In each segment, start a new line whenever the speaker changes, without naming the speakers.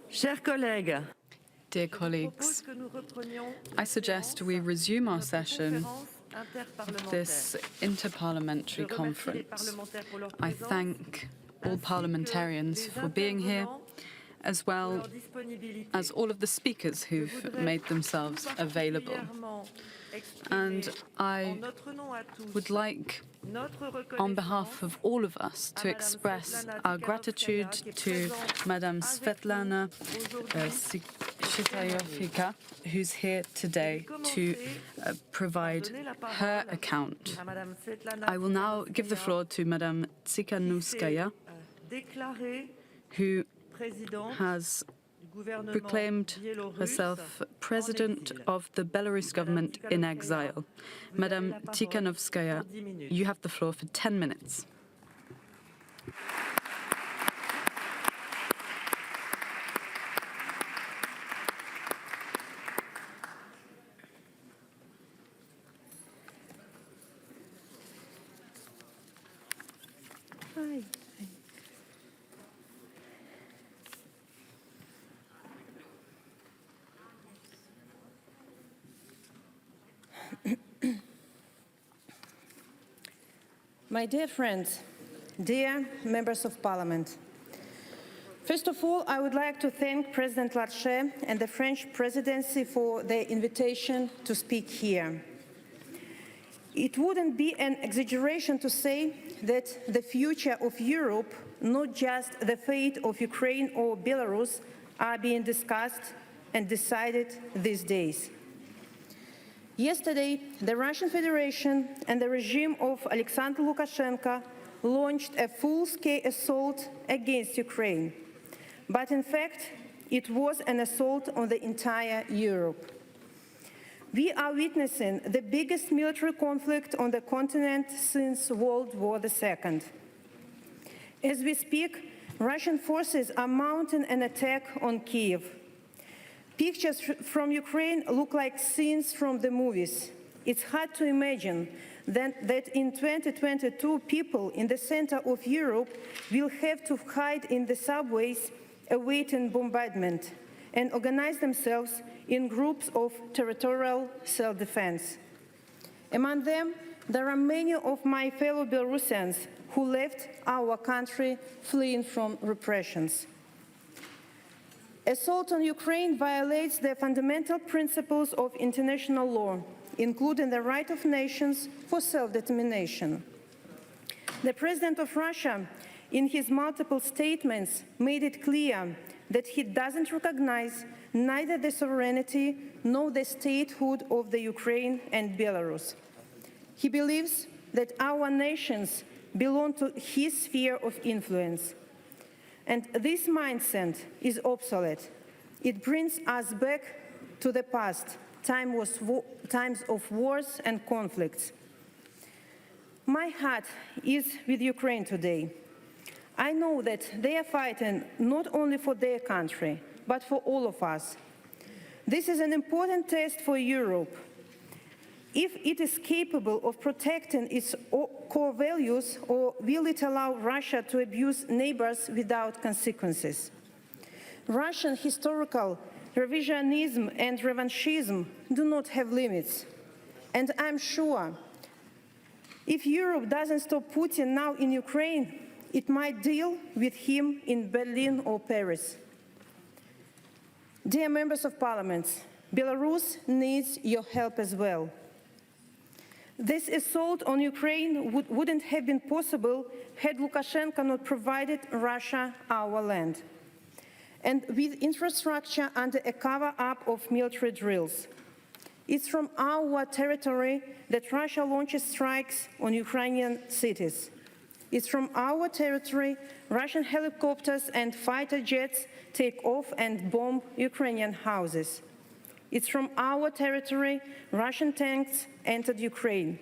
Chers collègues,
Dear colleagues, I suggest we resume our session of this Interparliamentary Conference. I thank all parliamentarians for being here, as well as all of the speakers who've made themselves available. And I would like, on behalf of all of us, to express our gratitude to Madame Svetlana Shitayovika, who's here today to provide her account. I will now give the floor to Madame Tsikhanouskaya, who has proclaimed herself President of the Belarus government in exile. Madame Tikhanovskaya, you have the floor for 10 minutes.
Hi. My dear friends, dear members of parliament, first of all, I would like to thank President Larcher and the French presidency for their invitation to speak here. It wouldn't be an exaggeration to say that the future of Europe, not just the fate of Ukraine or Belarus, are being discussed and decided these days. Yesterday, the Russian Federation and the regime of Alexander Lukashenko launched a full-scale assault against Ukraine. But in fact, it was an assault on the entire Europe. We are witnessing the biggest military conflict on the continent since World War II. As we speak, Russian forces are mounting an attack on Kyiv. Pictures from Ukraine look like scenes from the movies. It's hard to imagine that in 2022 people in the center of Europe will have to hide in the subways awaiting bombardment and organize themselves in groups of territorial self-defense. Among them, there are many of my fellow Belarusians who left our country fleeing from repressions. Assault on Ukraine violates the fundamental principles of international law, including the right of nations for self-determination. The President of Russia, in his multiple statements, made it clear that he doesn't recognize neither the sovereignty nor the statehood of the Ukraine and Belarus. He believes that our nations belong to his sphere of influence. And this mindset is obsolete. It brings us back to the past, times of wars and conflicts. My heart is with Ukraine today. I know that they are fighting not only for their country, but for all of us. This is an important test for Europe. If it is capable of protecting its core values, or will it allow Russia to abuse neighbors without consequences? Russian historical revisionism and revanchism do not have limits. And I'm sure if Europe doesn't stop Putin now in Ukraine, it might deal with him in Berlin or Paris. Dear members of parliament, Belarus needs your help as well. This assault on Ukraine wouldn't have been possible had Lukashenko not provided Russia our land, and with infrastructure under a cover-up of military drills. It's from our territory that Russia launches strikes on Ukrainian cities. It's from our territory Russian helicopters and fighter jets take off and bomb Ukrainian houses. It's from our territory Russian tanks entered Ukraine,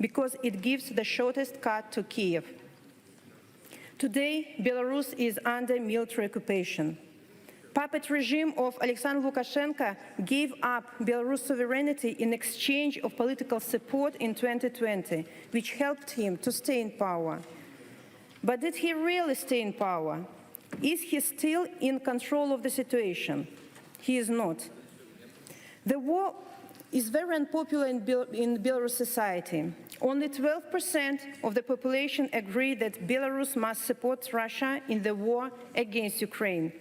because it gives the shortest cut to Kyiv. Today, Belarus is under military occupation. Puppet regime of Alexander Lukashenko gave up Belarus sovereignty in exchange of political support in 2020, which helped him to stay in power. But did he really stay in power? Is he still in control of the situation? He is not. The war is very unpopular in Belarus society. Only 12% of the population agree that Belarus must support Russia in the war against Ukraine.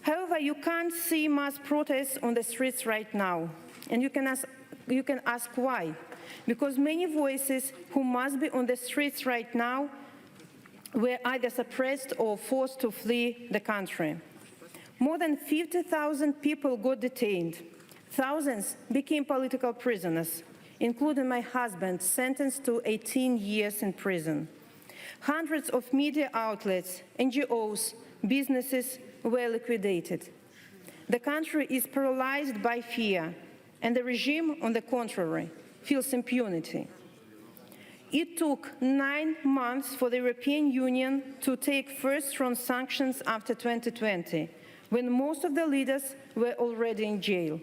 However, you can't see mass protests on the streets right now, and you can ask why. Because many voices who must be on the streets right now were either suppressed or forced to flee the country. More than 50,000 people got detained. Thousands became political prisoners, including my husband, sentenced to 18 years in prison. Hundreds of media outlets, NGOs, businesses were liquidated. The country is paralyzed by fear, and the regime, on the contrary, feels impunity. It took 9 months for the European Union to take first strong sanctions after 2020, when most of the leaders were already in jail.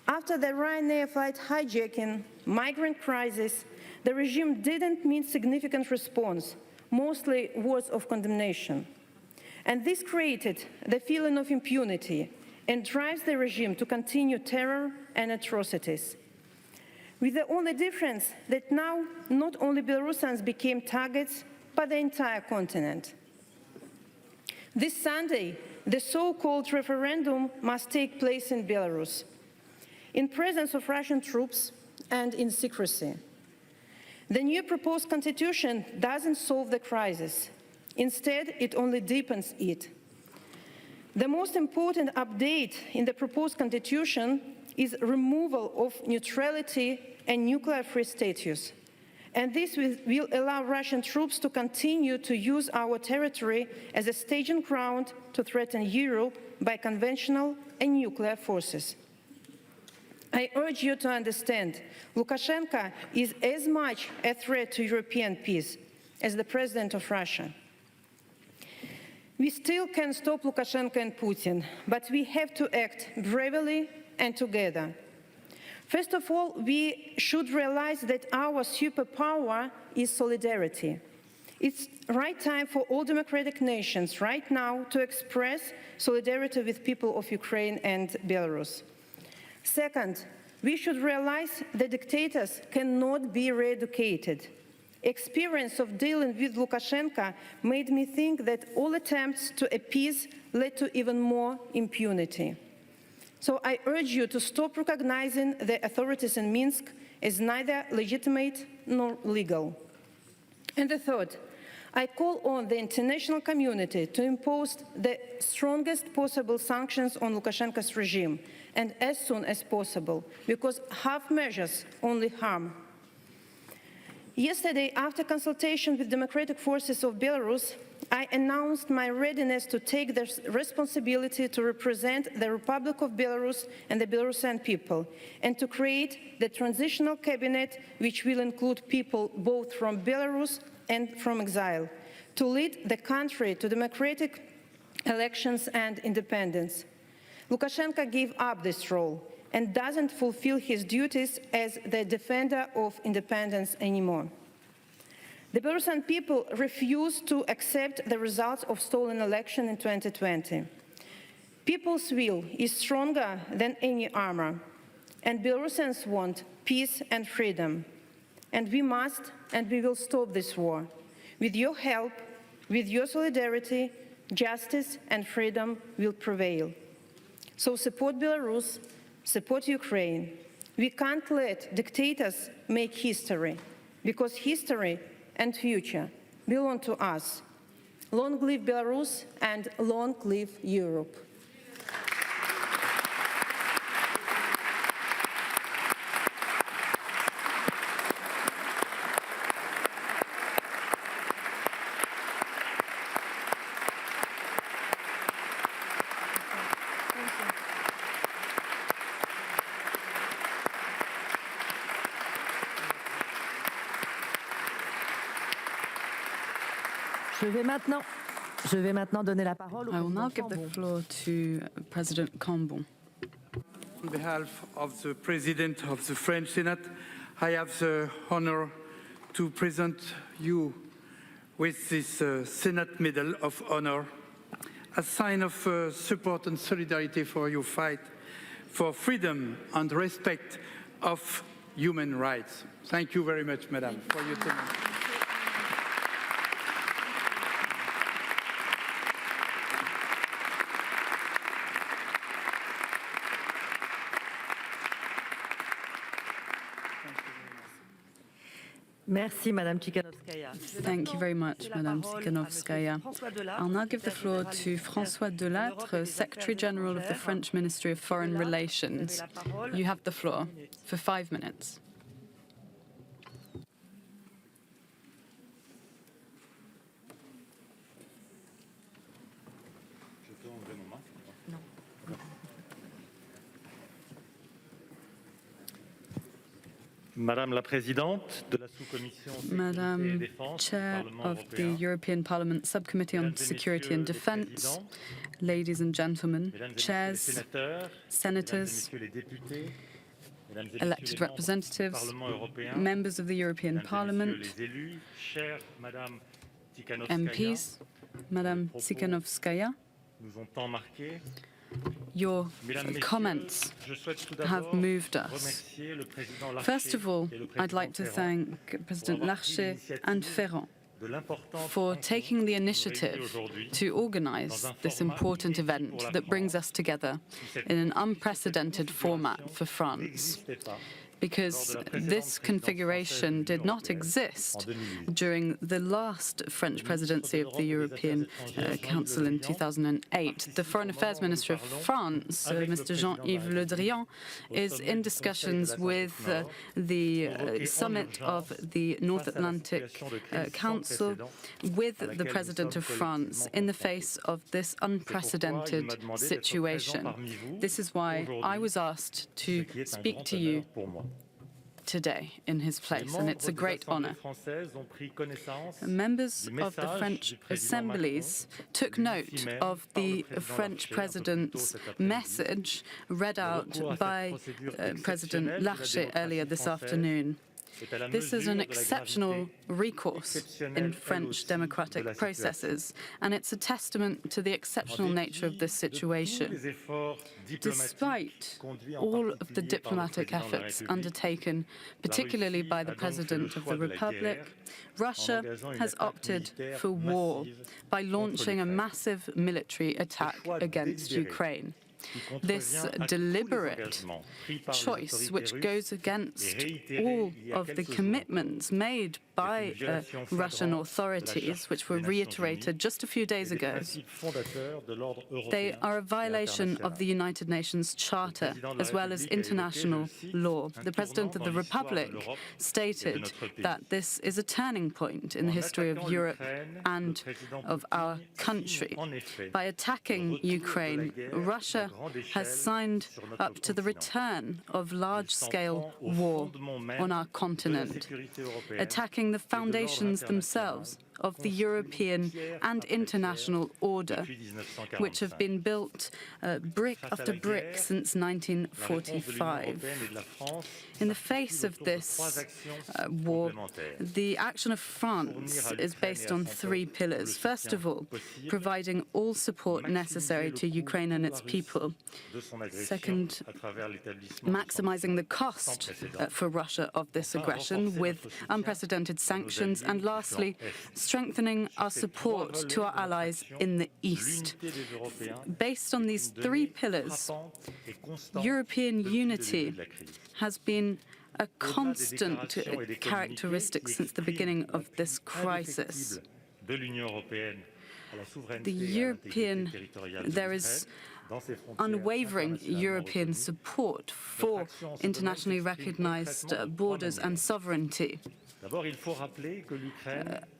After the Ryanair flight hijacking, migrant crisis, the regime didn't meet significant response, mostly words of condemnation. And this created the feeling of impunity and drives the regime to continue terror and atrocities. With the only difference that now not only Belarusians became targets, but the entire continent. This Sunday, the so-called referendum must take place in Belarus, in presence of Russian troops and in secrecy. The new proposed constitution doesn't solve the crisis. Instead, it only deepens it. The most important update in the proposed constitution is removal of neutrality and nuclear-free status. And this will allow Russian troops to continue to use our territory as a staging ground to threaten Europe by conventional and nuclear forces. I urge you to understand, Lukashenko is as much a threat to European peace as the president of Russia. We still can stop Lukashenko and Putin, but we have to act bravely and together. First of all, we should realize that our superpower is solidarity. It's the right time for all democratic nations right now to express solidarity with people of Ukraine and Belarus. Second, we should realize that dictators cannot be re-educated. Experience of dealing with Lukashenko made me think that all attempts to appease led to even more impunity. So I urge you to stop recognizing the authorities in Minsk as neither legitimate nor legal. And the third, I call on the international community to impose the strongest possible sanctions on Lukashenko's regime, and as soon as possible, because half measures only harm. Yesterday, after consultation with democratic forces of Belarus, I announced my readiness to take the responsibility to represent the Republic of Belarus and the Belarusian people, and to create the transitional cabinet, which will include people both from Belarus and from exile, to lead the country to democratic elections and independence. Lukashenko gave up this role and doesn't fulfill his duties as the defender of independence anymore. The Belarusian people refuse to accept the results of stolen election in 2020. People's will is stronger than any armor, and Belarusians want peace and freedom. And we must and we will stop this war. With your help, with your solidarity, justice and freedom will prevail. So support Belarus, support Ukraine. We can't let dictators make history, because history and future belong to us. Long live Belarus and long live Europe.
Je vais maintenant donner la parole
I
au
will now
président
give the
Chambon.
floor to President Chambon.
On behalf of the President of the French Senate, I have the honor to present you with this Senate Medal of Honor, a sign of support and solidarity for your fight for freedom and respect of human rights. Thank you very much, Madam, for your time.
Merci, Madame Tsikhanouskaya.
Thank you very much, Madame Tsikhanouskaya. I'll now give the floor to François Delattre, Secretary General of the French Ministry of Foreign Relations. You have the floor for 5 minutes.
Madame la Présidente de la Sous-Commission Sécurité et
Madam
Défense du
Chair
Parlement
of the
européen,
European Parliament Subcommittee on
Mesdames et
Security and
Messieurs les
Defence,
Présidents,
ladies and gentlemen,
Mesdames et Messieurs les
chairs,
sénateurs, Mesdames et
senators,
Messieurs les députés, Mesdames et Messieurs
elected
les membres du
representatives,
Parlement européen,
members of the European
Mesdames et
Parliament,
Messieurs les élus, chère Madame Tsikhanouskaya,
MPs, Madame Tsikhanouskaya,
nous ont tant marqué.
your
Mesdames, Messieurs,
comments
je souhaite tout
have
d'abord
moved us.
remercier le président Larcher
First of all,
et le
I'd
président
like to
Ferrand
thank President
pour avoir pris
Larcher and
l'initiative
Ferrand
de l'importante
for
rencontre
taking the
qui nous réunit
initiative
aujourd'hui
to organise this important event that brings us together in an unprecedented format for France, because this configuration did not exist during the last French presidency of the European Council in 2008. The Foreign Affairs Minister of France, Mr. Jean-Yves Le Drian, is in discussions with the summit of the North Atlantic Council with the President of France in the face of this unprecedented situation. This is why I was asked to speak to you today in his place, and it's a great honour. Members of the French assemblies took note of the French President's message read out by President Larcher earlier this afternoon. This is an exceptional recourse in French democratic processes, and it's a testament to the exceptional nature of this situation. Despite all of the diplomatic efforts undertaken, particularly by the President of the Republic, Russia has opted for war by launching a massive military attack against Ukraine. This deliberate choice, which goes against all of the commitments made by Russian authorities, which were reiterated just a few days ago, they are a violation of the United Nations Charter as well as international law. The President of the Republic stated that this is a turning point in the history of Europe and of our country. By attacking Ukraine, Russia has signed up to the return of large-scale war on our continent, attacking the foundations themselves of the European and international order, which have been built brick after brick since 1945. In the face of this war, the action of France is based on 3 pillars. First of all, providing all support necessary to Ukraine and its people. Second, maximizing the cost for Russia of this aggression with unprecedented sanctions. And lastly, strengthening our support to our allies in the East. Based on these 3 pillars, European unity has been a constant characteristic since the beginning of this crisis. There is unwavering European support for internationally recognized borders and sovereignty.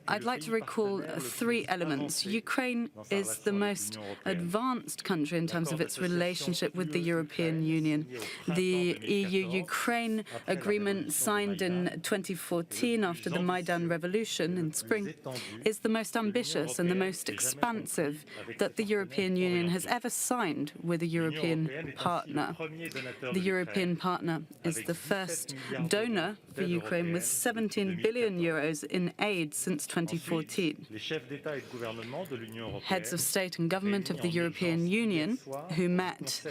I'd like to recall 3 elements. Ukraine is the most advanced country in terms of its relationship with the European Union. The EU-Ukraine agreement signed in 2014 after the Maidan Revolution in spring is the most ambitious and the most expansive that the European Union has ever signed with a European partner. The European partner is the first donor for Ukraine with 17 billion euros in aid since 2014.
Les chefs d'État et de gouvernement de l'Union européenne,
Heads of state and government of the European Union, who met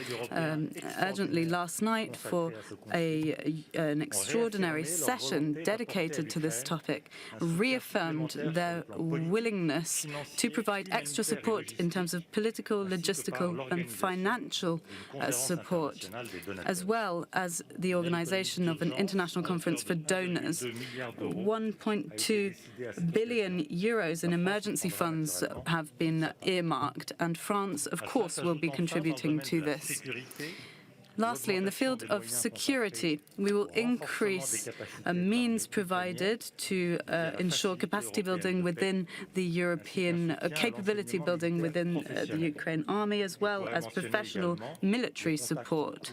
urgently last night for an extraordinary session dedicated to this topic, reaffirmed their willingness to provide extra support in terms of political, logistical and financial support, as well as the organization of an international conference for donors. 1.2 billion euros in emergency funds have been earmarked, and France, of course, will be contributing to this. Lastly, in the field of security, we will increase means provided to ensure capacity building within the European, capability building within the Ukraine army, as well as professional military support.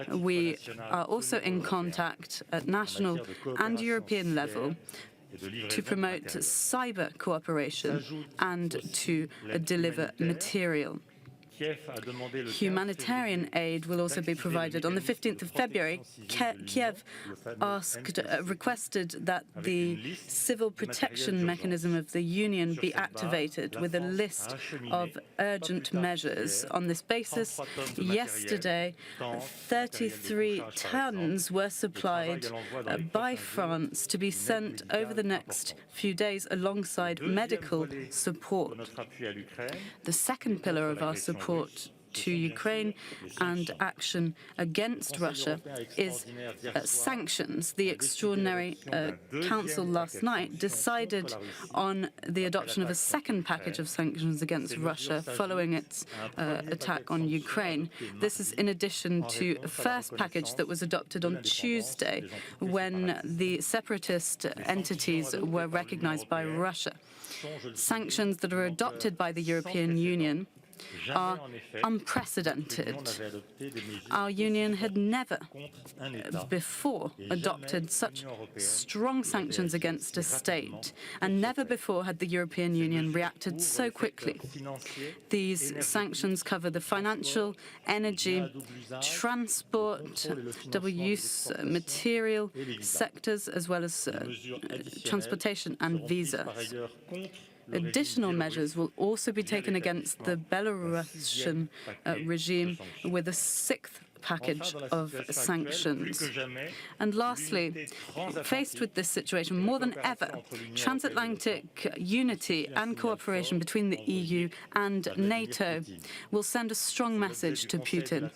We are also in contact at national and European level to promote cyber cooperation and to deliver material. Humanitarian aid will also be provided. On the 15th of February, Kiev requested that the civil protection mechanism of the Union be activated with a list of urgent measures. On this basis, yesterday, 33 tons were supplied by France to be sent over the next few days alongside medical support. The second pillar of our support to Ukraine and action against Russia is sanctions. The Extraordinary Council last night decided on the adoption of a second package of sanctions against Russia following its attack on Ukraine. This is in addition to a first package that was adopted on Tuesday when the separatist entities were recognized by Russia. Sanctions that are adopted by the European Union are unprecedented. Our Union had never before adopted such strong sanctions against a state, and never before had the European Union reacted so quickly. These sanctions cover the financial, energy, transport, double-use material sectors, as well as transportation and visas. Additional measures will also be taken against the Belarusian regime with a sixth package of sanctions. And lastly, faced with this situation more than ever, transatlantic unity and cooperation between the EU and NATO will send a strong message to Putin.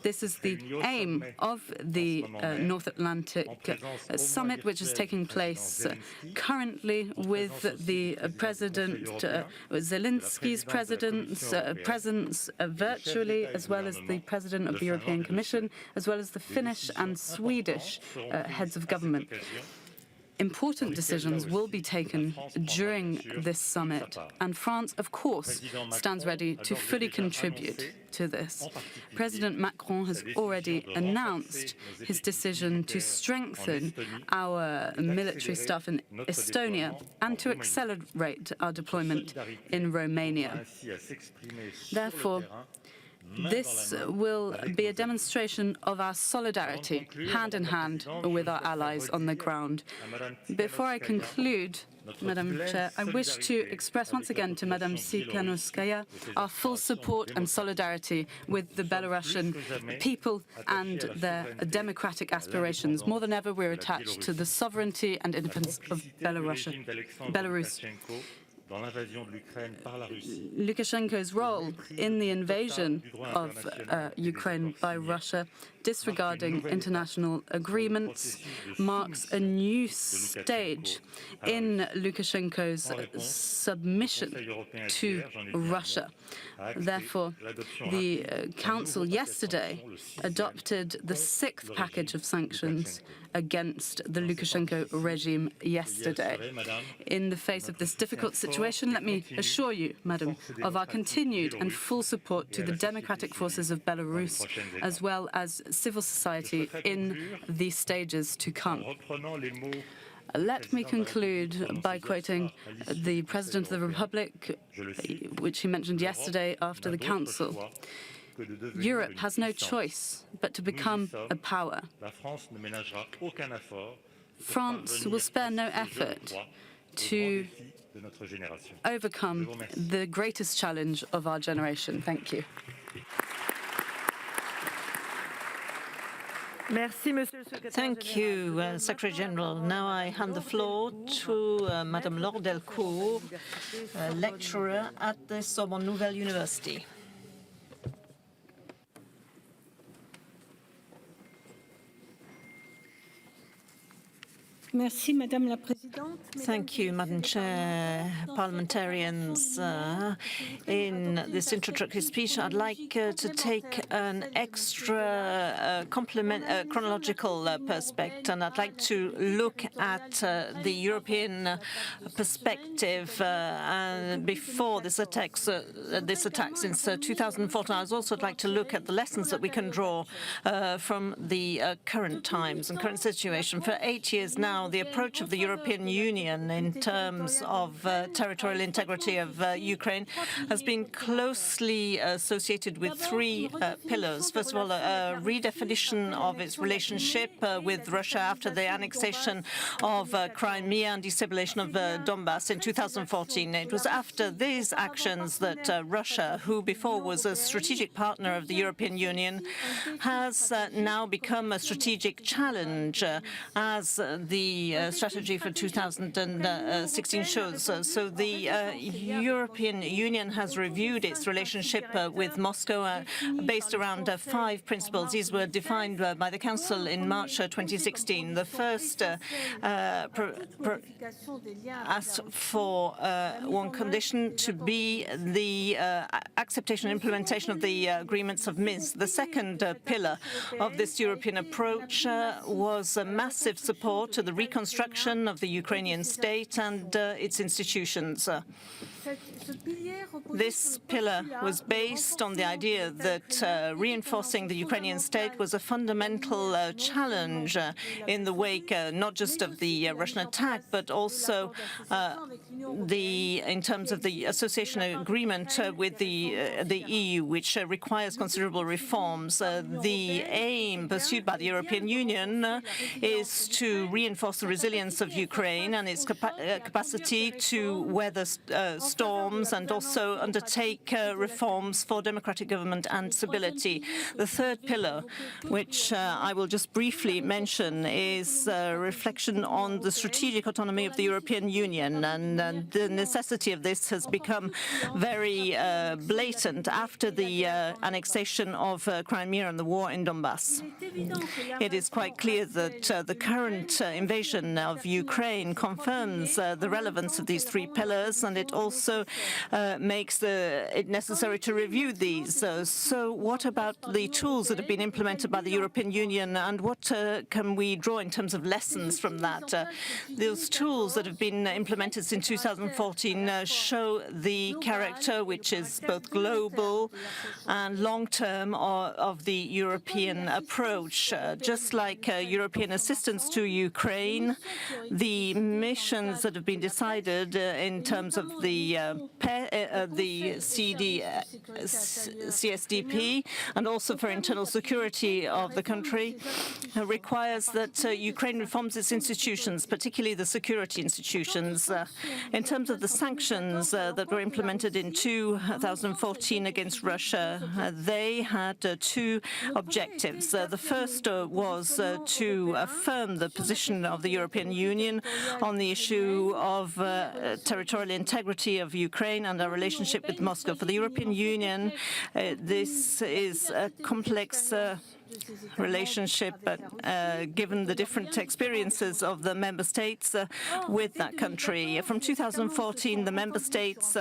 This is the aim of the North Atlantic Summit, which is taking place currently with the President Zelensky's presence virtually, as well as the President of the European Commission, as well as the Finnish and Swedish heads of government. Important decisions will be taken during this summit, and France, of course, stands ready to fully contribute to this. President Macron has already announced his decision to strengthen our military staff in Estonia and to accelerate our deployment in Romania. Therefore, this will be a demonstration of our solidarity, hand in hand with our allies on the ground. Before I conclude, Madam Chair, I wish to express once again to Madam Tsikhanouskaya our full support and solidarity with the Belarusian people and their democratic aspirations. More than ever, we're attached to the sovereignty and independence of Belarus. Lukashenko's role in the invasion of Ukraine by Russia, disregarding international agreements, marks a new stage in Lukashenko's submission to Russia. Therefore, the Council yesterday adopted the sixth package of sanctions against the Lukashenko regime yesterday. In the face of this difficult situation, let me assure you, Madam, of our continued and full support to the democratic forces of Belarus, as well as civil society in the stages to come. Let me conclude by quoting the President of the Republic, which he mentioned yesterday after the Council. Europe has no choice but to become a power. France will spare no effort to overcome the greatest challenge of our generation. Thank you.
Thank you, Secretary General. Now I hand the floor to Madame Laure Delcourt, lecturer at the Sorbonne Nouvelle University.
Merci, Madame la Présidente.
Thank you, Madam Chair, parliamentarians. In this introductory speech, I'd like to take an extra chronological perspective, and I'd like to look at the European perspective before this attack since 2014. I'd also like to look at the lessons that we can draw from the current times and current situation. For 8 years now, the approach of the European Union in terms of territorial integrity of Ukraine has been closely associated with three pillars. First of all, a redefinition of its relationship with Russia after the annexation of Crimea and destabilization of Donbass in 2014. It was after these actions that Russia, who before was a strategic partner of the European Union, has now become a strategic challenge, as the strategy for 2016 shows. So the European Union has reviewed its relationship with Moscow based around 5 principles. These were defined by the Council in March 2016. The first asked for one condition to be the acceptation and implementation of the agreements of Minsk. The second pillar of this European approach was a massive support to the reconstruction of the Ukrainian state and its institutions. This pillar was based on the idea that reinforcing the Ukrainian state was a fundamental challenge in the wake not just of the Russian attack, but also in terms of the association agreement with the EU, which requires considerable reforms. The aim pursued by the European Union is to reinforce the resilience of Ukraine and its capacity to weather storms and also undertake reforms for democratic government and stability. The third pillar, which I will just briefly mention, is a reflection on the strategic autonomy of the European Union, and the necessity of this has become very blatant after the annexation of Crimea and the war in Donbass. It is quite clear that the current invasion of Ukraine confirms the relevance of these three pillars, and it also makes it necessary to review these. So what about the tools that have been implemented by the European Union, and what can we draw in terms of lessons from that? Those tools that have been implemented since 2014 show the character, which is both global and long-term, of the European approach. Just like European assistance to Ukraine, the missions that have been decided in terms of the CSDP and also for internal security of the country requires that Ukraine reforms its institutions, particularly the security institutions. In terms of the sanctions that were implemented in 2014 against Russia, they had two objectives. The first was to affirm the position of the European Union on the issue of territorial integrity of Ukraine and our relationship with Moscow. For the European Union, this is a complex relationship, given the different experiences of the member states with that country. From 2014, the member states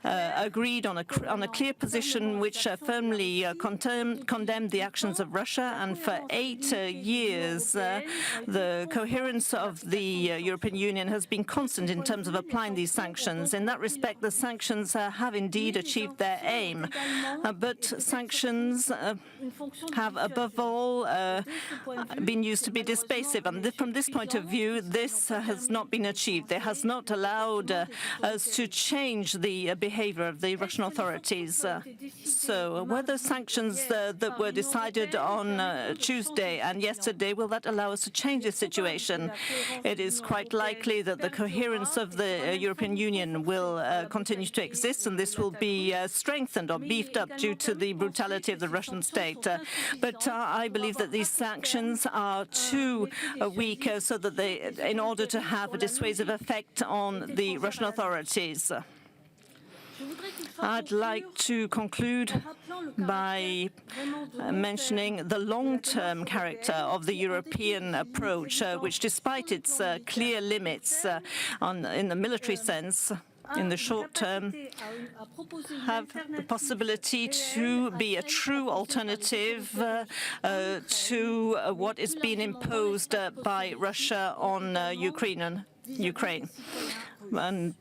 agreed on a clear position which firmly condemned the actions of Russia, and for 8 years the coherence of the European Union has been constant in terms of applying these sanctions. In that respect, the sanctions have indeed achieved their aim, but sanctions have a above all, been used to be dissuasive. And from this point of view, this has not been achieved. It has not allowed us to change the behavior of the Russian authorities. So whether sanctions that were decided on Tuesday and yesterday, will that allow us to change the situation? It is quite likely that the coherence of the European Union will continue to exist, and this will be strengthened or beefed up due to the brutality of the Russian state. But I believe that these sanctions are too weak so that in order to have a dissuasive effect on the Russian authorities. I'd like to conclude by mentioning the long-term character of the European approach, which, despite its clear limits in the military sense, in the short term, have the possibility to be a true alternative to what is being imposed by Russia on Ukraine. And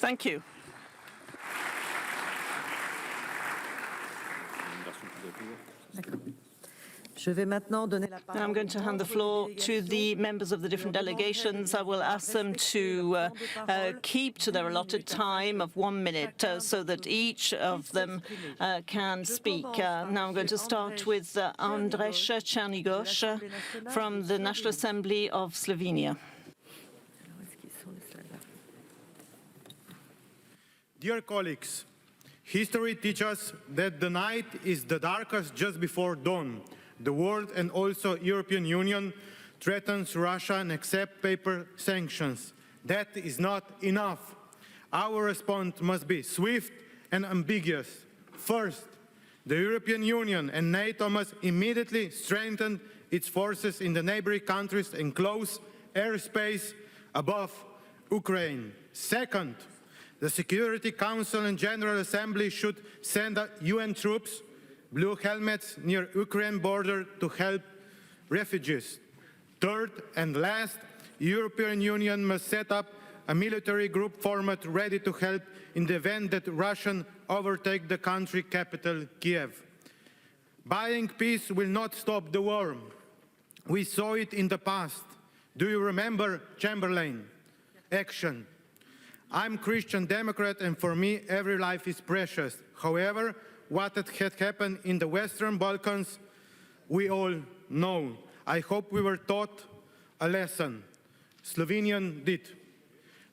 thank you. Now I'm going to hand the floor to the members of the different delegations. I will ask them to keep to their allotted time of 1 minute so that each of them can speak. Now I'm going to start with Andres Černigoš from the National Assembly of Slovenia.
Dear colleagues, history teaches us that the night is the darkest just before dawn. The world and also European Union threatens Russia and accept paper sanctions. That is not enough. Our response must be swift and ambiguous. First, the European Union and NATO must immediately strengthen its forces in the neighboring countries and close airspace above Ukraine. Second, the Security Council and General Assembly should send UN troops, blue helmets, near Ukraine border to help refugees. Third and last, European Union must set up a military group format ready to help in the event that Russians overtake the country capital, Kiev. Buying peace will not stop the war. We saw it in the past. Do you remember Chamberlain? Action. I'm Christian Democrat, and for me, every life is precious. However, what had happened in the Western Balkans, we all know. I hope we were taught a lesson. Slovenian did.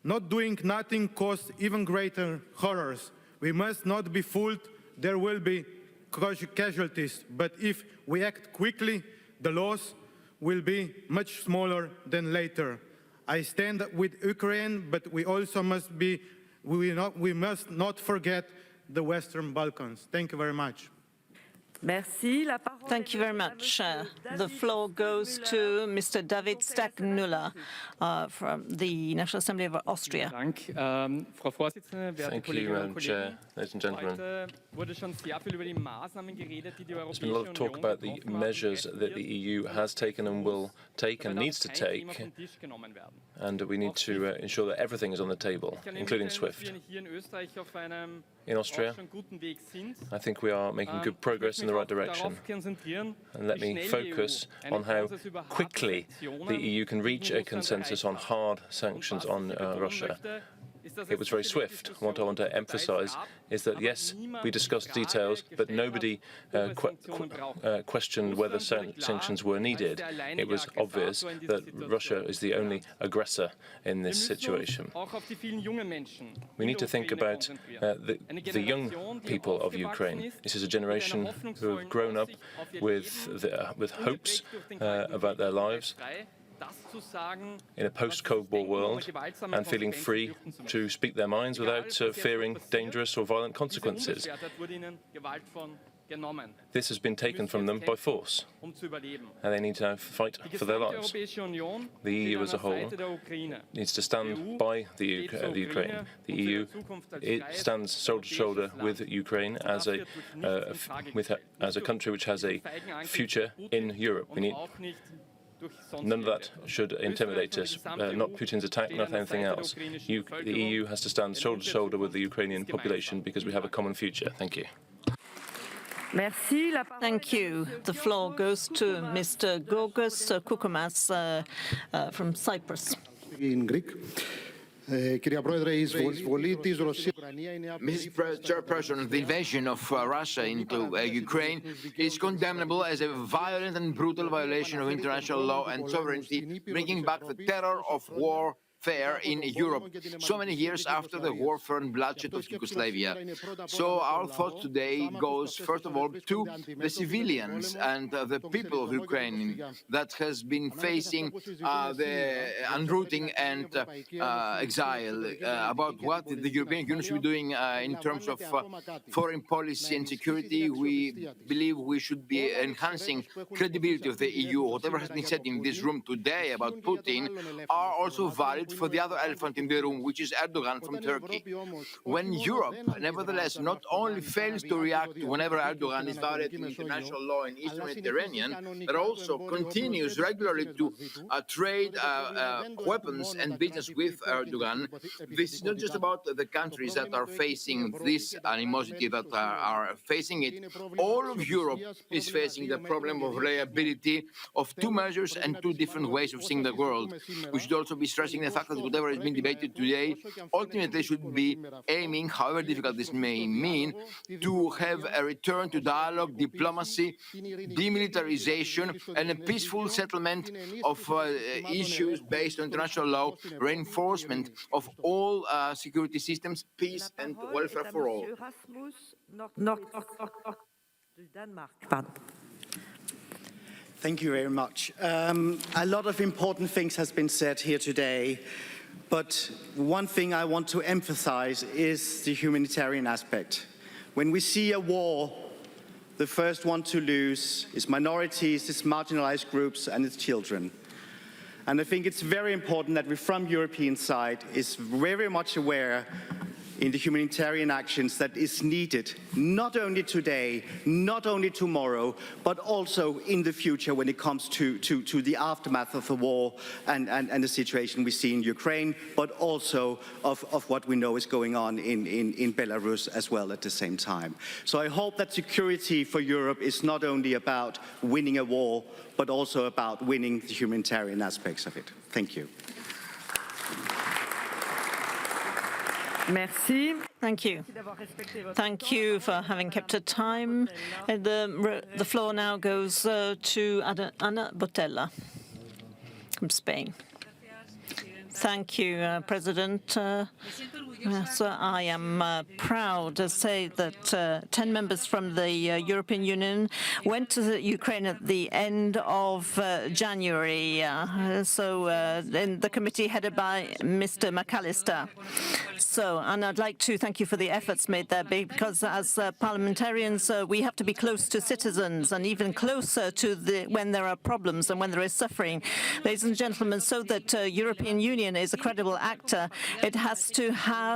Not doing nothing caused even greater horrors. We must not be fooled. There will be casualties. But if we act quickly, the loss will be much smaller than later. I stand with Ukraine, but we also we must not forget the Western Balkans. Thank you very much.
Thank you very much. The floor goes to Mr. David Stagnüller from the National Assembly of Austria.
Thank you, Madam Chair, ladies and gentlemen. There's been a lot of talk about the measures that the EU has taken and will take and needs to take, and we need to ensure that everything is on the table, including SWIFT. In Austria, I think we are making good progress in the right direction. And let me focus on how quickly the EU can reach a consensus on hard sanctions on Russia. It was very swift. What I want to emphasize is that, yes, we discussed details, but nobody questioned whether sanctions were needed. It was obvious that Russia is the only aggressor in this situation. We need to think about the young people of Ukraine. This is a generation who have grown up with hopes about their lives in a post-Cold War world and feeling free to speak their minds without fearing dangerous or violent consequences. This has been taken from them by force, and they need to now fight for their lives. The EU as a whole needs to stand by the Ukraine. The EU stands shoulder to shoulder with Ukraine as a country which has a future in Europe. None of that should intimidate us, not Putin's attack, not anything else. The EU has to stand shoulder to shoulder with the Ukrainian population because we have a common future. Thank you.
Thank you. The floor goes to Mr. Gorgos Koukomas from Cyprus.
In Greek.
Mrs. Chairperson, the invasion of Russia into Ukraine is condemnable as a violent and brutal violation of international law and sovereignty, bringing back the terror of warfare in Europe, so many years after the warfare and bloodshed of Yugoslavia. So our thought today goes, first of all, to the civilians and the people of Ukraine that has been facing the unrooting and exile, about what the European Union should be doing in terms of foreign policy and security. We believe we should be enhancing credibility of the EU. Whatever has been said in this room today about Putin are also valid for the other elephant in the room, which is Erdogan from Turkey. When Europe, nevertheless, not only fails to react whenever Erdogan is violating international law in Eastern Mediterranean, but also continues regularly to trade weapons and business with Erdogan, this is not just about the countries that are facing this animosity, that are facing it. All of Europe is facing the problem of reliability of two measures and two different ways of seeing the world. We should also be stressing the fact that whatever has been debated today ultimately should be aiming, however difficult this may mean, to have a return to dialogue, diplomacy, demilitarization, and a peaceful settlement of issues based on international law, reinforcement of all security systems, peace and welfare for all.
Thank you very much. A lot of important things has been said here today, but one thing I want to emphasize is the humanitarian aspect. When we see a war, the first one to lose is minorities, its marginalized groups, and its children. And I think it's very important that we, from European side, is very much aware in the humanitarian actions that is needed, not only today, not only tomorrow, but also in the future when it comes to the aftermath of the war and the situation we see in Ukraine, but also of what we know is going on in Belarus as well at the same time. So I hope that security for Europe is not only about winning a war, but also about winning the humanitarian aspects of it. Thank you.
Merci. Thank you. Thank you for having kept to time. The floor now goes to Ana Botella from Spain. Thank you, President. So I am proud to say that 10 members from the European Union went to Ukraine at the end of January, in the committee headed by Mr. McAllister. And I'd like to thank you for the efforts made there, because as parliamentarians, we have to be close to citizens and even closer to when there are problems and when there is suffering. Ladies and gentlemen, so that European Union is a credible actor, it has to have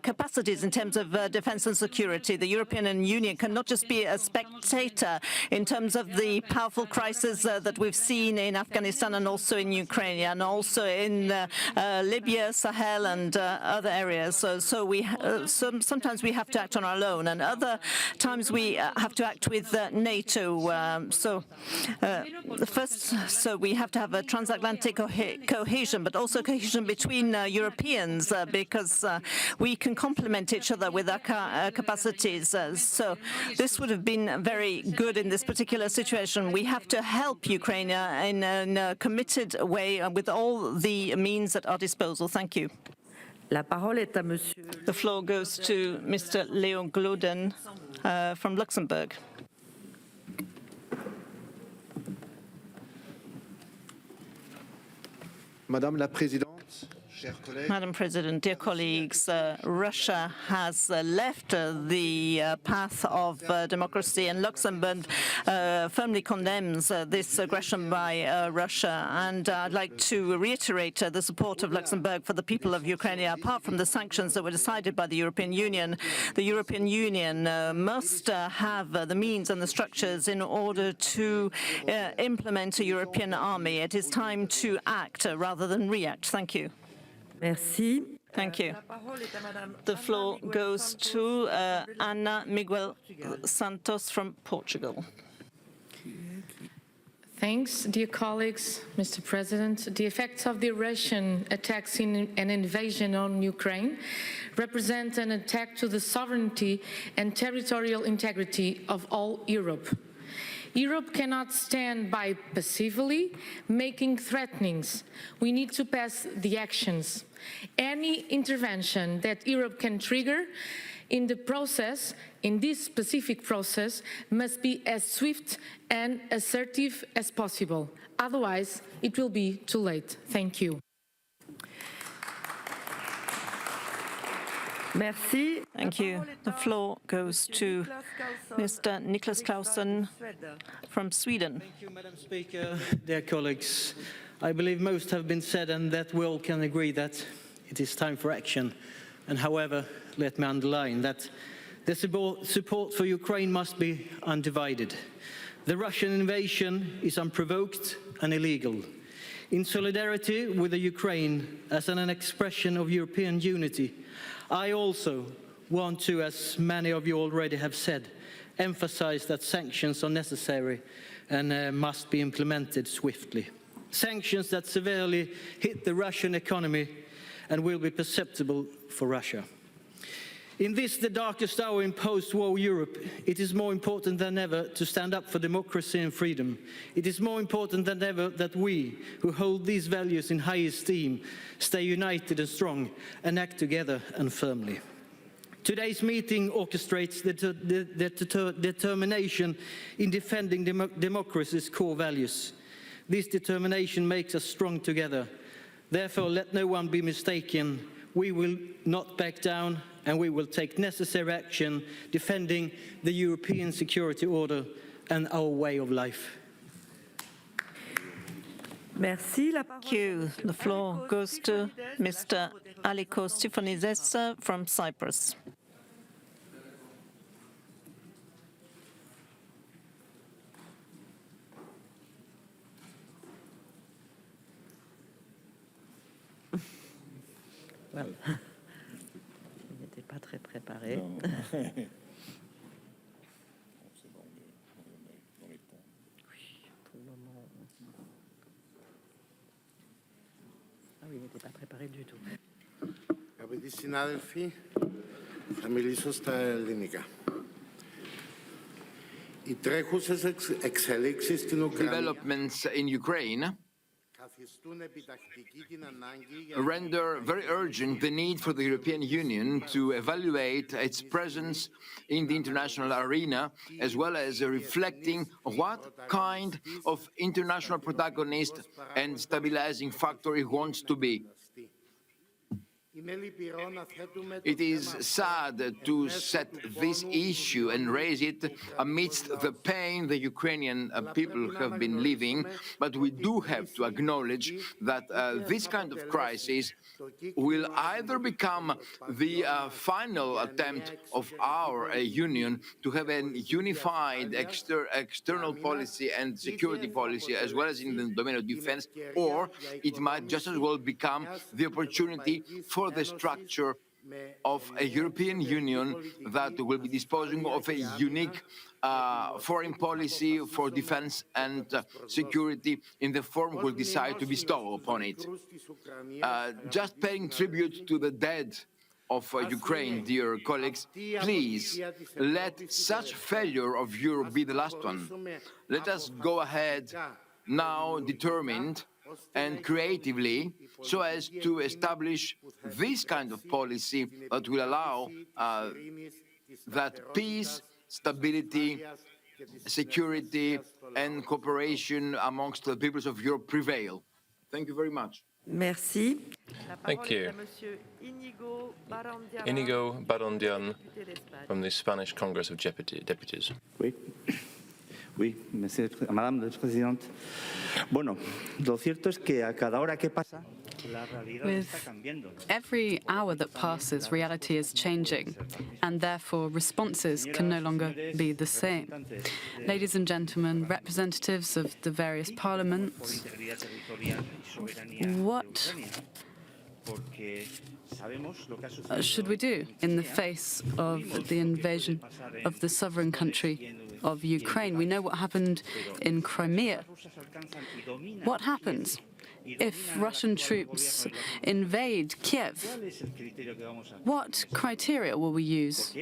capacities in terms of defense and security. The European Union cannot just be a spectator in terms of the powerful crisis that we've seen in Afghanistan and also in Ukraine and also in Libya, Sahel and other areas. Sometimes we have to act on our own, and other times we have to act with NATO. We have to have a transatlantic cohesion, but also cohesion between Europeans, because we can complement each other with our capacities. This would have been very good in this particular situation. We have to help Ukraine in a committed way with all the means at our disposal. Thank you. The floor goes to Mr. Leo Gloden from Luxembourg.
Madame la Présidente,
Madam President, dear colleagues, Russia has left the path of democracy, and Luxembourg firmly condemns this aggression by Russia. And I'd like to reiterate the support of Luxembourg for the people of Ukraine. Apart from the sanctions that were decided by the European Union must have the means and the structures in order to implement a European army. It is time to act rather than react. Thank you.
Merci.
Thank you. The floor goes to Ana Miguel Santos from Portugal.
Thanks, dear colleagues, Mr. President. The effects of the Russian attacks and invasion on Ukraine represent an attack to the sovereignty and territorial integrity of all Europe. Europe cannot stand by passively making threatenings. We need to pass the actions. Any intervention that Europe can trigger in the process, in this specific process, must be as swift and assertive as possible. Otherwise, it will be too late. Thank you.
Merci.
Thank you. The floor goes to Mr. Niklas Clausen from Sweden.
Thank you, Madam Speaker. Dear colleagues, I believe most have been said and that we all can agree that it is time for action. And however, let me underline that the support for Ukraine must be undivided. The Russian invasion is unprovoked and illegal. In solidarity with the Ukraine as an expression of European unity, I also want to, as many of you already have said, emphasize that sanctions are necessary and must be implemented swiftly. Sanctions that severely hit the Russian economy and will be perceptible for Russia. In this, the darkest hour in post-war Europe, it is more important than ever to stand up for democracy and freedom. It is more important than ever that we, who hold these values in high esteem, stay united and strong and act together and firmly. Today's meeting orchestrates the determination in defending democracy's core values. This determination makes us strong together. Therefore, let no one be mistaken. We will not back down, and we will take necessary action defending the European security order and our way of life.
Merci.
Thank you. The floor goes to Mr. Alikos Tiffanidis from Cyprus.
Well, il n'était pas très préparé. Ah oui, il n'était pas préparé du tout.
Αγαπητοί συνάδελφοι, θα μιλήσω στα ελληνικά. Οι τρέχουσες εξελίξεις στην Ουκρανία
Developments in Ukraine render very urgent the need for the European Union to evaluate its presence in the international arena, as well as reflecting what kind of international protagonist and stabilizing factor it wants to be. It is sad to set this issue and raise it amidst the pain the Ukrainian people have been living, but we do have to acknowledge that this kind of crisis will either become the final attempt of our union to have a unified external policy and security policy, as well as in the domain of defense, or it might just as well become the opportunity for the structure of a European Union that will be disposing of a unique foreign policy for defense and security in the form we'll decide to bestow upon it. Just paying tribute to the dead of Ukraine, dear colleagues, please let such failure of Europe be the last one. Let us go ahead now determined and creatively so as to establish this kind of policy that will allow that peace, stability, security and cooperation amongst the peoples of Europe prevail. Thank you very much.
Merci.
Thank you. Inigo Barondian from the Spanish Congress of Deputies.
Oui. Oui, Madame la Présidente. Bueno, lo cierto es que a cada hora que pasa, la realidad está cambiando.
Every hour that passes, reality is changing, and therefore responses can no longer be the same. Ladies and gentlemen, representatives of the various parliaments, what should we do in the face of the invasion of the sovereign country of Ukraine? We know what happened in Crimea. What happens if Russian troops invade Kiev? What criteria will we use?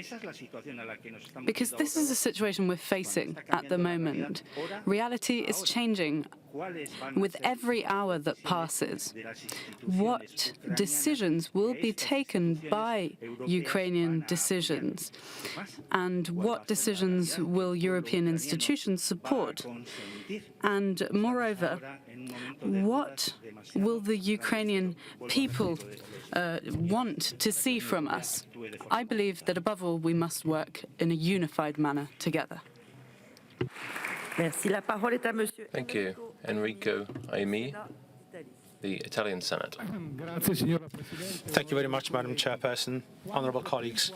Because this is a situation we're facing at the moment. Reality is changing with every hour that passes. What decisions will be taken by Ukrainian decisions? And what decisions will European institutions support? And moreover, what will the Ukrainian people want to see from us? I believe that above all, we must work in a unified manner together.
Merci. La parole est à monsieur.
Thank you. Enrico Aimi, the Italian Senate.
Thank you very much, Madam Chairperson. Honourable colleagues,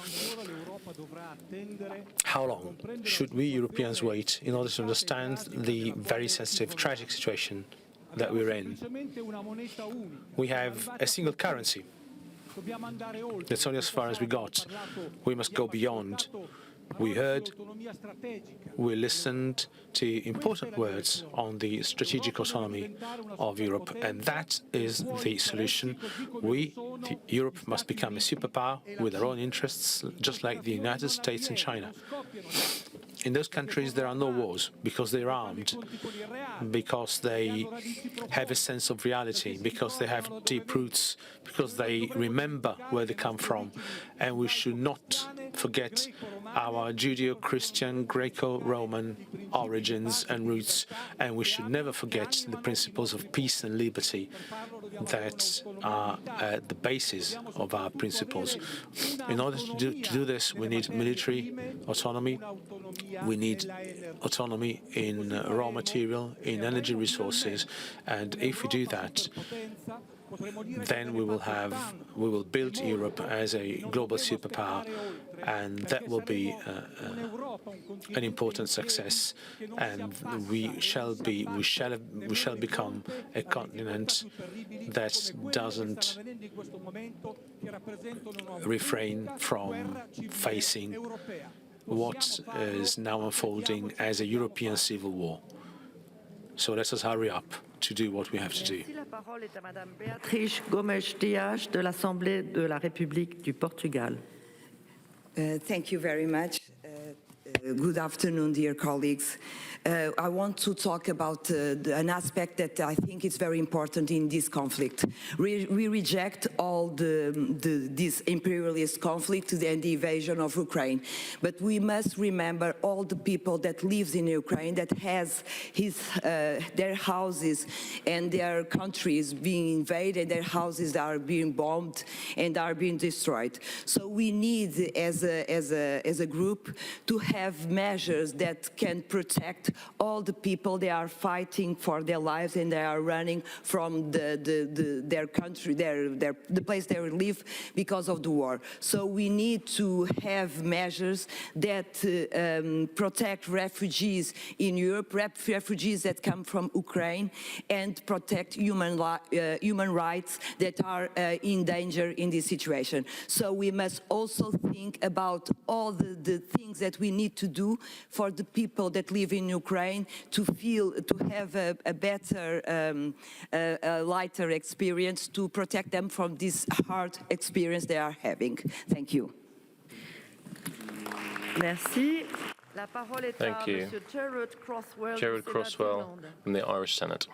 how long should we Europeans wait in order to understand the very sensitive, tragic situation that we're in? We have a single currency. That's only as far as we got. We must go beyond. We heard, we listened to important words on the strategic autonomy of Europe, and that is the solution. Europe, must become a superpower with our own interests, just like the United States and China. In those countries, there are no wars because they're armed, because they have a sense of reality, because they have deep roots, because they remember where they come from. And we should not forget our Judeo-Christian, Greco-Roman origins and roots, and we should never forget the principles of peace and liberty that are at the basis of our principles. In order to do this, we need military autonomy, we need autonomy in raw material, in energy resources, and if we do that, then we will build Europe as a global superpower, and that will be an important success. And we shall become a continent that doesn't refrain from facing what is now unfolding as a European civil war. So let us hurry up to do what we have to do.
La parole est à Madame Beatriz Gomes Dias de l'Assemblée de la République du Portugal.
Thank you very much. Good afternoon, dear colleagues. I want to talk about an aspect that I think is very important in this conflict. We reject all this imperialist conflict and the invasion of Ukraine, but we must remember all the people that lives in Ukraine that has their houses and their countries being invaded, their houses are being bombed and are being destroyed. So we need, as a group, to have measures that can protect all the people that are fighting for their lives and they are running from their country, the place they live because of the war. So we need to have measures that protect refugees in Europe, refugees that come from Ukraine, and protect human rights that are in danger in this situation. So we must also think about all the things that we need to do for the people that live in Ukraine to have a better, lighter experience, to protect them from this hard experience they are having. Thank you.
Merci. La parole est
Thank
à
you.
Monsieur Gerard Croswell.
Gerard Croswell from the Irish Senate.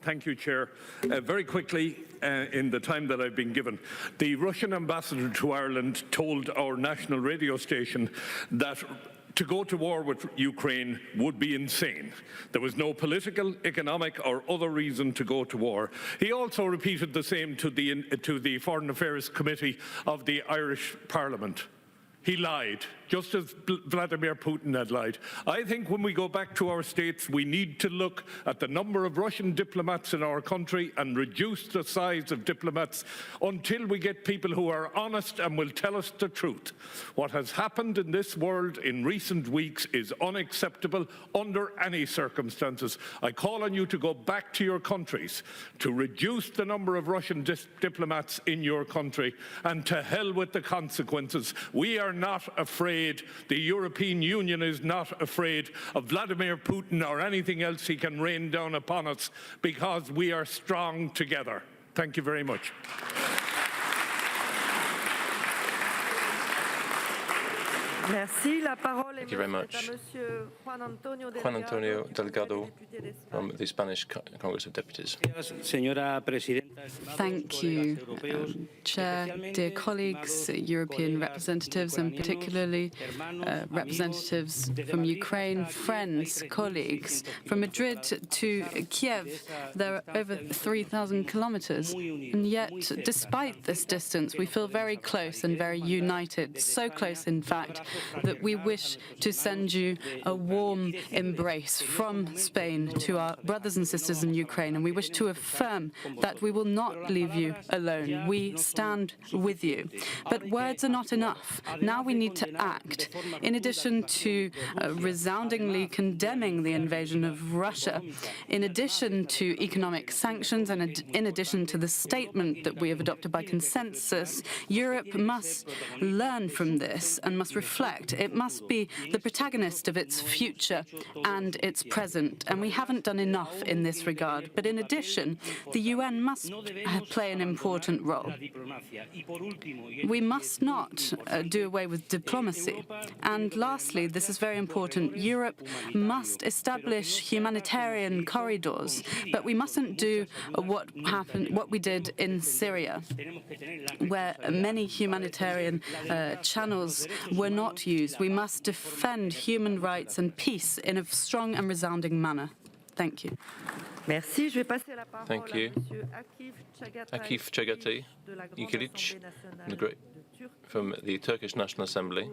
Thank you, Chair. Very quickly, in the time that I've been given, the Russian ambassador to Ireland told our national radio station that to go to war with Ukraine would be insane. There was no political, economic or other reason to go to war. He also repeated the same to the Foreign Affairs Committee of the Irish Parliament. He lied, just as Vladimir Putin had lied. I think when we go back to our states, we need to look at the number of Russian diplomats in our country and reduce the size of diplomats until we get people who are honest and will tell us the truth. What has happened in this world in recent weeks is unacceptable under any circumstances. I call on you to go back to your countries, to reduce the number of Russian diplomats in your country, and to hell with the consequences. We are not afraid, the European Union is not afraid of Vladimir Putin or anything else he can rain down upon us, because we are strong together. Thank you very much.
Merci. La parole
Thank you very much. Juan Antonio Delgado from the Spanish Congress of Deputies.
Thank you, Chair, dear colleagues, European representatives, and particularly representatives from Ukraine, friends, colleagues. From Madrid to Kiev, there are over 3,000 kilometers, and yet, despite this distance, we feel very close and very united, so close, in fact, that we wish to send you a warm embrace from Spain to our brothers and sisters in Ukraine, and we wish to affirm that we will not leave you alone. We stand with you. But words are not enough. Now we need to act. In addition to resoundingly condemning the invasion of Russia, in addition to economic sanctions, and in addition to the statement that we have adopted by consensus, Europe must learn from this and must reflect. It must be the protagonist of its future and its present, and we haven't done enough in this regard. But in addition, the UN must play an important role. We must not do away with diplomacy. And lastly, this is very important, Europe must establish humanitarian corridors, but we mustn't do what we did in Syria, where many humanitarian channels were not used. We must defend human rights and peace in a strong and resounding manner. Thank you.
Merci. Je vais passer la parole
Thank you.
Akif
Chagati Ikilic from the Turkish National Assembly.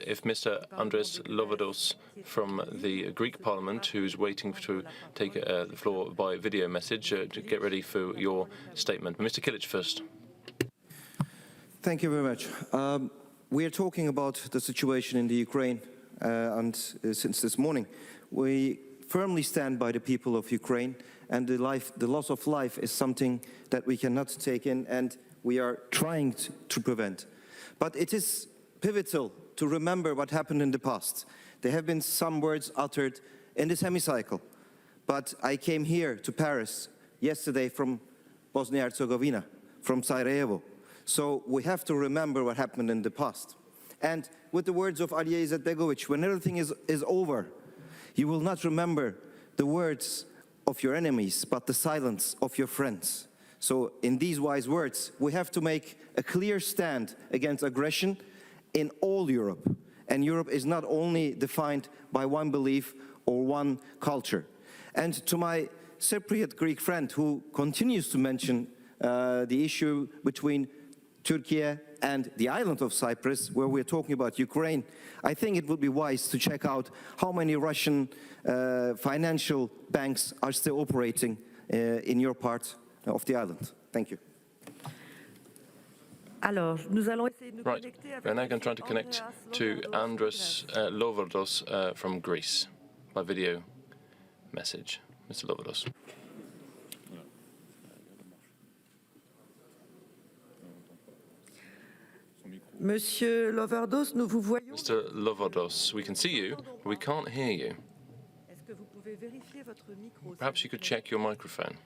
If Mr. Andres Lovados from the Greek Parliament, who's waiting to take the floor by video message, to get ready for your statement. Mr. Kilic first.
Thank you very much. We are talking about the situation in the Ukraine, and since this morning, we firmly stand by the people of Ukraine, and the loss of life is something that we cannot take in, and we are trying to prevent. But it is pivotal to remember what happened in the past. There have been some words uttered in this hemicycle, but I came here to Paris yesterday from Bosnia-Herzegovina, from Sarajevo. So we have to remember what happened in the past. And with the words of Alija Izetbegovic, when everything is over, you will not remember the words of your enemies, but the silence of your friends. So in these wise words, we have to make a clear stand against aggression in all Europe. And Europe is not only defined by one belief or one culture. And to my Cypriot Greek friend who continues to mention the issue between Turkey and the island of Cyprus, where we're talking about Ukraine, I think it would be wise to check out how many Russian financial banks are still operating in your part of the island. Thank you.
Right, we're now going to try to connect to Andres Lovados from Greece by video message. Mr. Lovados.
Monsieur Lovados, nous vous voyons.
Mr. Lovados, we can see you, but we can't hear you. Perhaps you could check your microphone.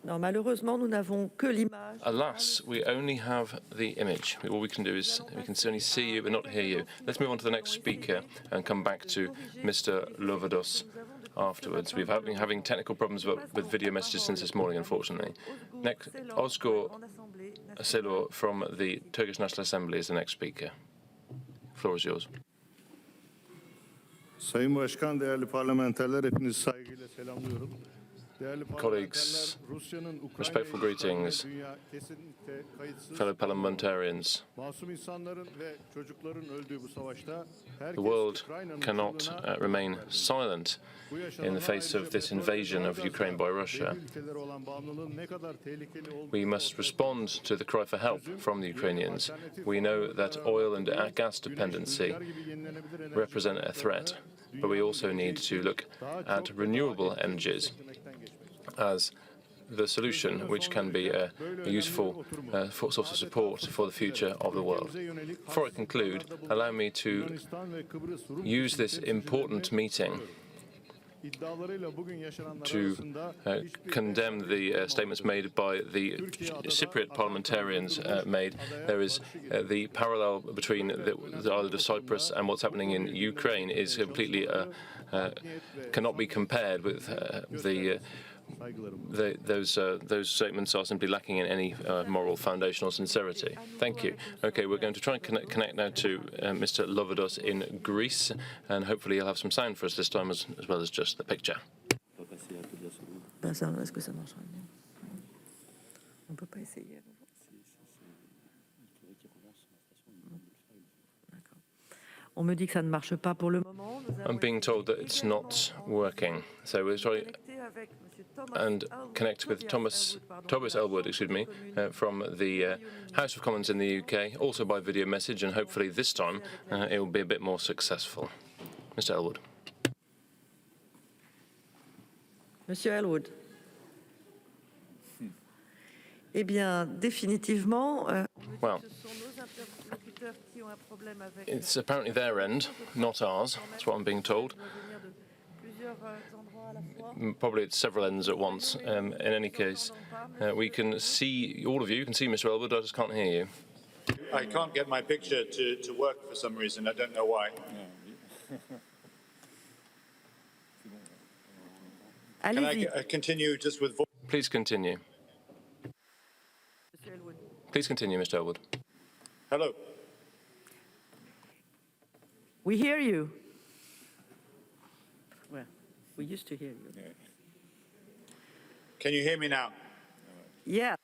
Non, malheureusement, nous n'avons que l'image.
Alas, we only have the image. All we can do is we can only see you but not hear you. Let's move on to the next speaker and come back to Mr. Lovados afterwards. We've been having technical problems with video messages since this morning, unfortunately. Next, Ozgur Selor from the Turkish National Assembly is the next speaker. The floor is yours.
Sayın Başkan, değerli parlamenterler, hepinizi saygıyla selamlıyorum.
Colleagues, respectful greetings, fellow parliamentarians. The world cannot remain silent in the face of this invasion of Ukraine by Russia. We must respond to the cry for help from the Ukrainians. We know that oil and gas dependency represent a threat, but we also need to look at renewable energies as the solution, which can be a useful source of support for the future of the world. Before I conclude, allow me to use this important meeting to condemn the statements made by the Cypriot parliamentarians There is the parallel between the island of Cyprus and what's happening in Ukraine is completely cannot be compared with those statements are simply lacking in any moral foundation or sincerity. Thank you. Okay, we're going to try and connect now to Mr. Lovados in Greece, and hopefully he'll have some sound for us this time as well as just the picture.
On me dit que ça ne marche pas pour le moment.
I'm being told that it's not working, so we'll try and connect with Thomas Elwood, from the House of Commons in the UK, also by video message, and hopefully this time it will be a bit more successful. Mr. Elwood.
Monsieur Elwood. Eh bien, définitivement,
well, it's apparently their end, not ours. That's what I'm being told. Probably it's several ends at once. In any case, we can see, all of you can see Mr. Elwood, I just can't hear you.
I can't get my picture to work for some reason. I don't know why. Can I continue just with voice?
Please continue. Please continue, Mr. Elwood.
Hello.
We hear you. Well, we used to hear you.
Can you hear me now?
Yeah.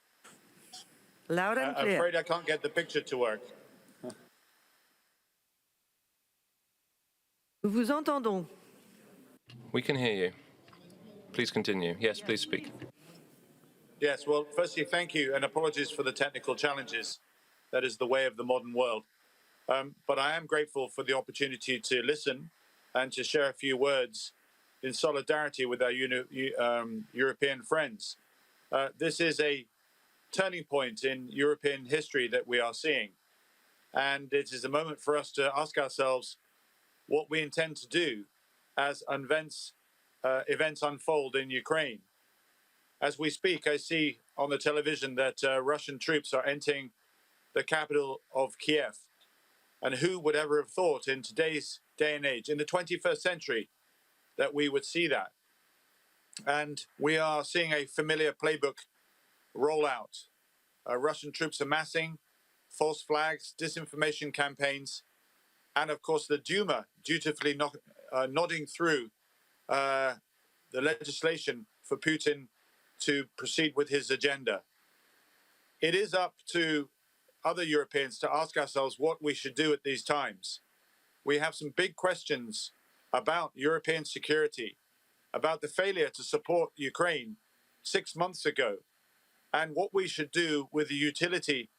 Loud and clear.
I'm afraid I can't get the picture to work.
Nous vous entendons.
We can hear you. Please continue. Yes, please speak.
Yes, well, firstly, thank you and apologies for the technical challenges. That is the way of the modern world. But I am grateful for the opportunity to listen and to share a few words in solidarity with our European friends. This is a turning point in European history that we are seeing. And it is a moment for us to ask ourselves what we intend to do as events unfold in Ukraine. As we speak, I see on the television that Russian troops are entering the capital of Kiev. And who would ever have thought in today's day and age, in the 21st century, that we would see that? And we are seeing a familiar playbook roll out. Russian troops amassing, false flags, disinformation campaigns, and of course the Duma dutifully nodding through the legislation for Putin to proceed with his agenda. It is up to other Europeans to ask ourselves what we should do at these times. We have some big questions about European security, about the failure to support Ukraine 6 months ago, and what we should do with the utility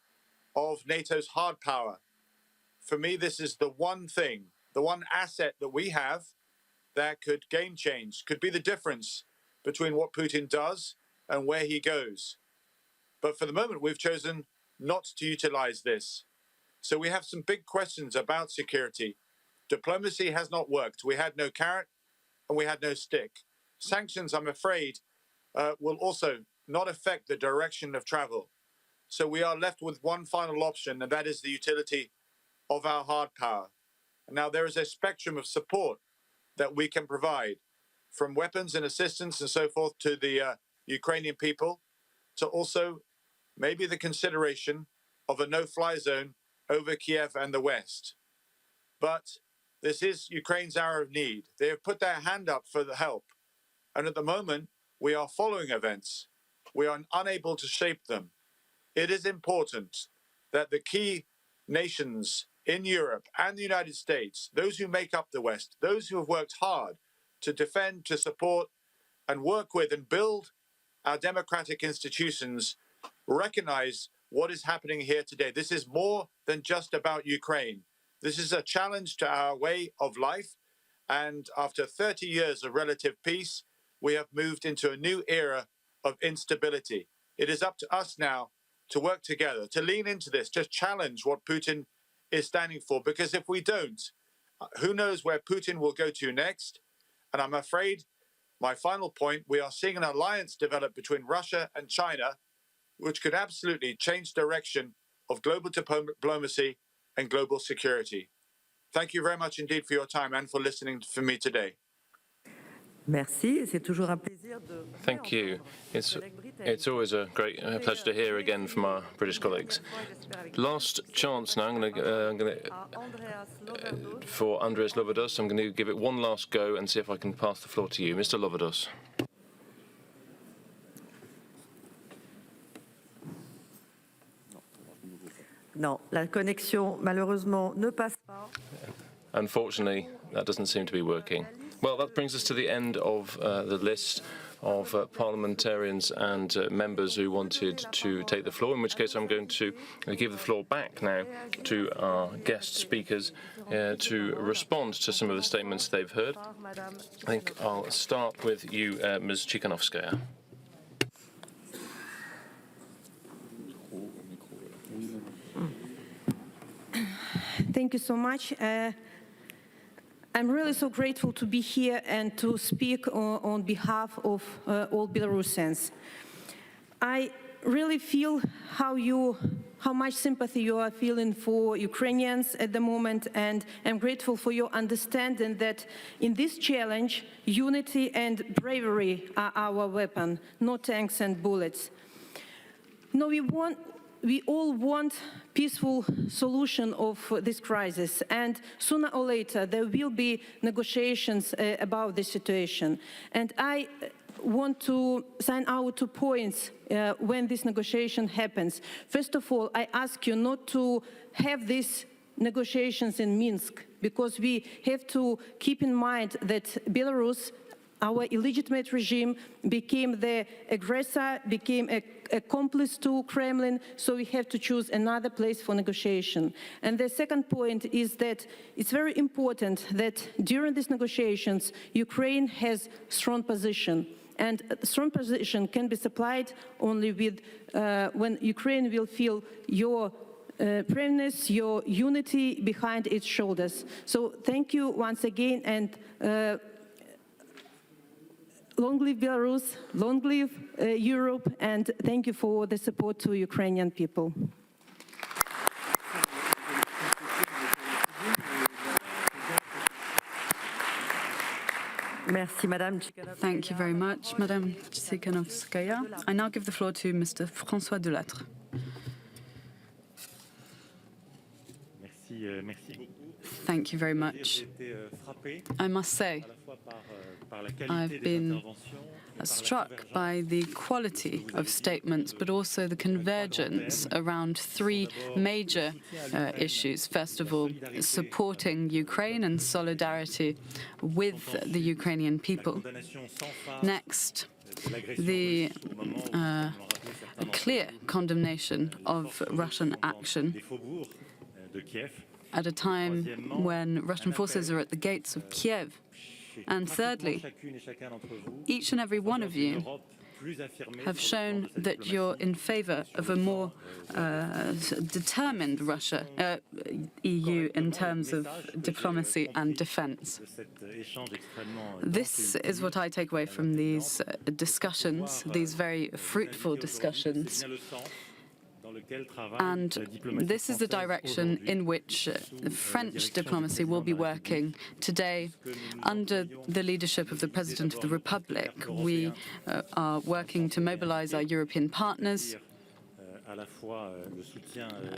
of NATO's hard power. For me, this is the one thing, the one asset that we have that could game change, could be the difference between what Putin does and where he goes. But for the moment, we've chosen not to utilize this. So we have some big questions about security. Diplomacy has not worked. We had no carrot and we had no stick. Sanctions, I'm afraid, will also not affect the direction of travel. So we are left with one final option, and that is the utility of our hard power. Now, there is a spectrum of support that we can provide. from weapons and assistance and so forth to the Ukrainian people, to also maybe the consideration of a no-fly zone over Kiev and the West. But this is Ukraine's hour of need. They have put their hand up for the help. And at the moment, we are following events. We are unable to shape them. It is important that the key nations in Europe and the United States, those who make up the West, those who have worked hard to defend, to support, and work with and build our democratic institutions, recognize what is happening here today. This is more than just about Ukraine. This is a challenge to our way of life. And after 30 years of relative peace, we have moved into a new era of instability. It is up to us now to work together, to lean into this, to challenge what Putin is standing for. Because if we don't, who knows where Putin will go to next? And I'm afraid, my final point, we are seeing an alliance develop between Russia and China, which could absolutely change direction of global diplomacy and global security. Thank you very much indeed for your time and for listening for me today.
Merci, c'est toujours un plaisir de...
Thank you. It's always a great pleasure to hear again from our British colleagues. Last chance now. For Andreas Lovados, I'm going to give it one last go and see if I can pass the floor to you, Mr. Lovados.
Non, la connexion malheureusement ne passe pas.
Unfortunately, that doesn't seem to be working. Well, that brings us to the end of the list of parliamentarians and members who wanted to take the floor, in which case I'm going to give the floor back now to our guest speakers to respond to some of the statements they've heard. I think I'll start with you, Ms. Tsikhanouskaya.
Thank you so much. I'm really so grateful to be here and to speak on behalf of all Belarusians. I really feel how much sympathy you are feeling for Ukrainians at the moment, and I'm grateful for your understanding that in this challenge, unity and bravery are our weapon, not tanks and bullets. No, we all want peaceful solution of this crisis, and sooner or later there will be negotiations about this situation. And I want to sign out 2 points when this negotiation happens. First of all, I ask you not to have these negotiations in Minsk, because we have to keep in mind that Belarus, our illegitimate regime, became the aggressor, became an accomplice to Kremlin, so we have to choose another place for negotiation. And the second point is that it's very important that during these negotiations, Ukraine has strong position. And a strong position can be supplied only with when Ukraine will feel your firmness, your unity behind its shoulders. So thank you once again, and long live Belarus, long live Europe, and thank you for the support to Ukrainian people.
Merci, Madame.
Thank you very much, Madame Tsikhanouskaya. I now give the floor to Mr. François Delattre. Thank you very much. I must say, I've been struck by the quality of statements, but also the convergence around 3 major issues. First of all, supporting Ukraine and solidarity with the Ukrainian people. Next, the clear condemnation of Russian action at a time when Russian forces are at the gates of Kiev. And thirdly, each and every one of you have shown that you're in favor of a more determined EU in terms of diplomacy and defense. This is what I take away from these discussions, these very fruitful discussions. And this is the direction in which French diplomacy will be working today under the leadership of the President of the Republic. We are working to mobilize our European partners,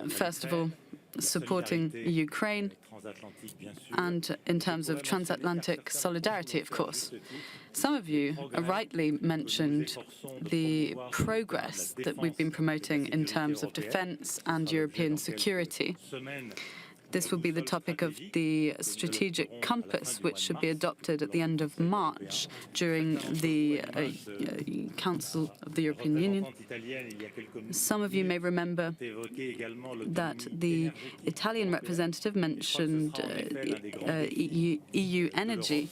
first of all, supporting Ukraine, and in terms of transatlantic solidarity, of course. Some of you rightly mentioned the progress that we've been promoting in terms of defense and European security. This will be the topic of the strategic compass, which should be adopted at the end of March during the Council of the European Union. Some of you may remember that the Italian representative mentioned EU energy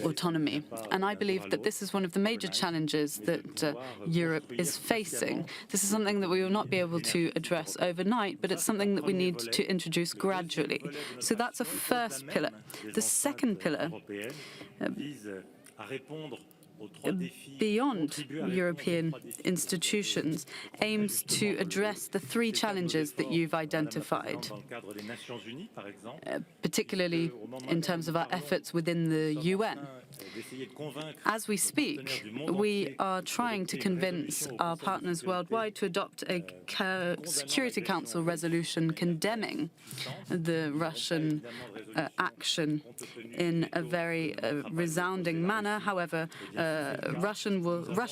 autonomy. And I believe that this is one of the major challenges that Europe is facing. This is something that we will not be able to address overnight, but it's something that we need to introduce gradually. So that's a first pillar. The second pillar, beyond European institutions, aims to address the three challenges that you've identified, particularly in terms of our efforts within the UN. As we speak, we are trying to convince our partners worldwide to adopt a Security Council resolution condemning the Russian action in a very resounding manner. However, Russia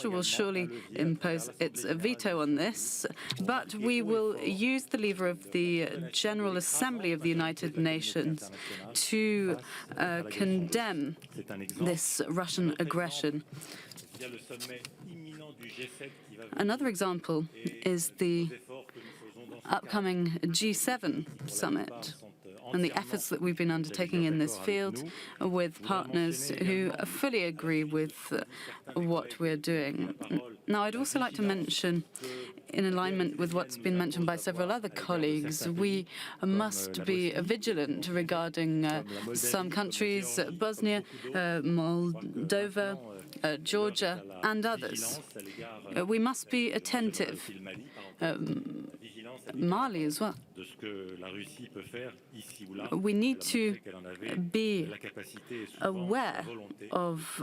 will surely impose its veto on this, but we will use the lever of the General Assembly of the United Nations to condemn this Russian aggression. Another example is the upcoming G7 summit and the efforts that we've been undertaking in this field with partners who fully agree with what we're doing. Now, I'd also like to mention, in alignment with what's been mentioned by several other colleagues, we must be vigilant regarding some countries, Bosnia, Moldova, Georgia, and others. We must be attentive. Mali as well. We need to be aware of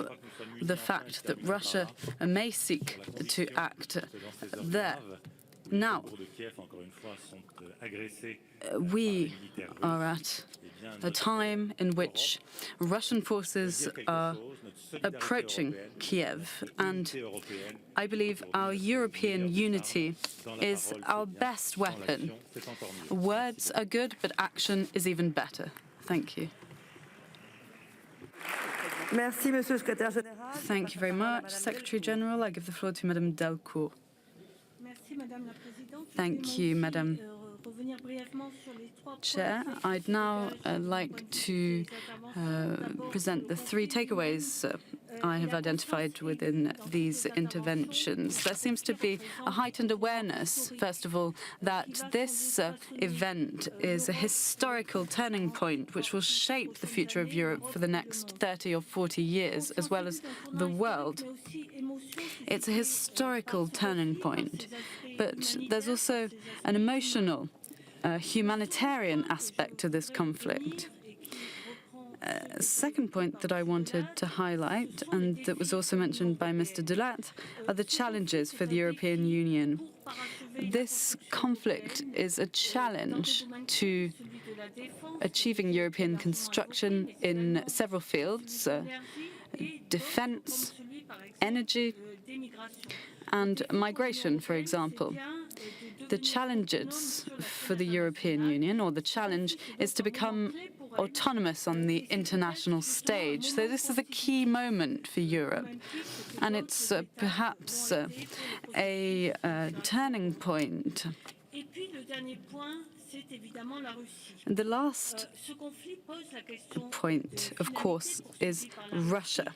the fact that Russia may seek to act there. Now, we are at a time in which Russian forces are approaching Kiev, and I believe our European unity is our best weapon. Words are good, but action is even better. Thank you. Thank you very much, Secretary General. I give the floor to Madame Delcourt. Thank you, Madame Chair. I'd now like to present the three takeaways I have identified within these interventions. There seems to be a heightened awareness, first of all, that this event is a historical turning point which will shape the future of Europe for the next 30 or 40 years, as well as the world. It's a historical turning point, but there's also an emotional, humanitarian aspect to this conflict. Second point that I wanted to highlight, and that was also mentioned by Mr. Delat, are the challenges for the European Union. This conflict is a challenge to achieving European construction in several fields, defense, energy, and migration, for example. The challenges for the European Union, or the challenge, is to become autonomous on the international stage. So this is a key moment for Europe, and it's perhaps a turning point. The last point, of course, is Russia.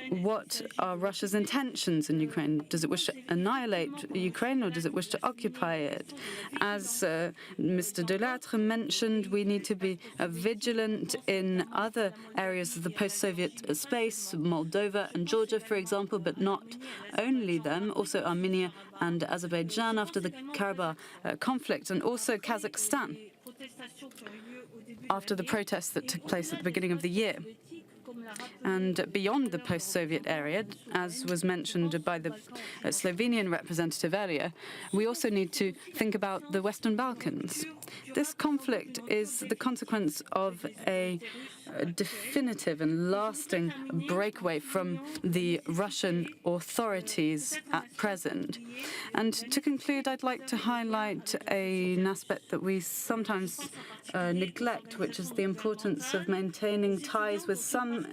What are Russia's intentions in Ukraine? Does it wish to annihilate Ukraine or does it wish to occupy it? As Mr. Delattre mentioned, we need to be vigilant in other areas of the post-Soviet space, Moldova and Georgia, for example, but not only them, also Armenia and Azerbaijan after the Karabakh conflict, and also Kazakhstan after the protests that took place at the beginning of the year. And beyond the post-Soviet area, as was mentioned by the Slovenian representative earlier, we also need to think about the Western Balkans. This conflict is the consequence of a definitive and lasting breakaway from the Russian authorities at present. And to conclude, I'd like to highlight an aspect that we sometimes neglect, which is the importance of maintaining ties with some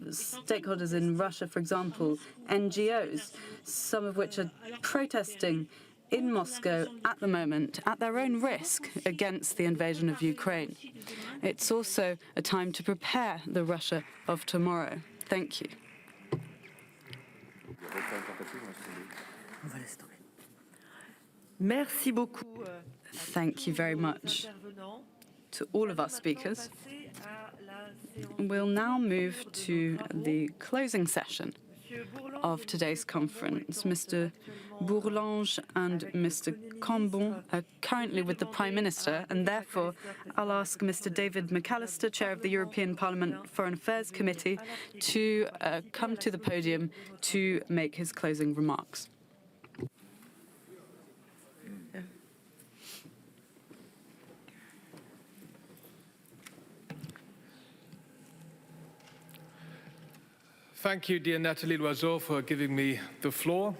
stakeholders in Russia, for example, NGOs, some of which are protesting in Moscow at the moment at their own risk against the invasion of Ukraine. It's also a time to prepare the Russia of tomorrow. Thank you.
Merci beaucoup.
Thank you very much to all of our speakers. We'll now move to the closing session of today's conference. Mr. Bourlange and Mr. Cambon are currently with the Prime Minister, and therefore I'll ask Mr. David McAllister, Chair of the European Parliament Foreign Affairs Committee, to come to the podium to make his closing remarks.
Thank you, dear Nathalie Loiseau, for giving me the floor.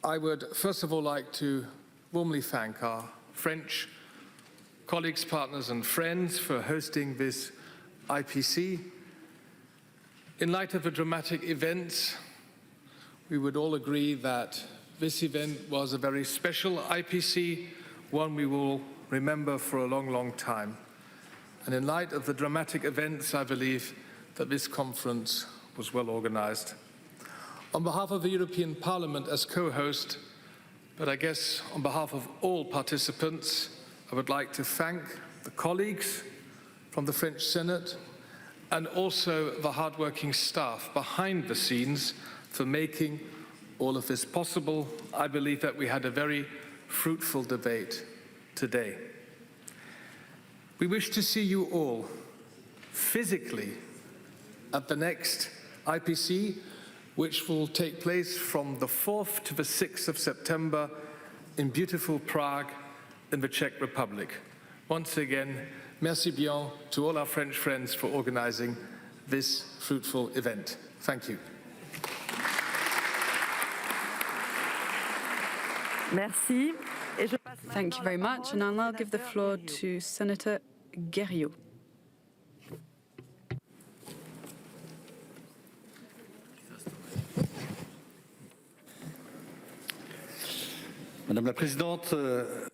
I would first of all like to warmly thank our French colleagues, partners and friends for hosting this IPC. In light of the dramatic events, we would all agree that this event was a very special IPC, one we will remember for a long, long time. And in light of the dramatic events, I believe that this conference was well organized. On behalf of the European Parliament as co-host, but I guess on behalf of all participants, I would like to thank the colleagues from the French Senate and also the hardworking staff behind the scenes for making all of this possible. I believe that we had a very fruitful debate today. We wish to see you all physically at the next IPC, which will take place from the 4th to the 6th of September in beautiful Prague in the Czech Republic. Once again, merci bien to all our French friends for organizing this fruitful event. Thank you.
Merci.
Thank you very much, and I'll now give the floor to Senator Guerriau.
Madame la Présidente,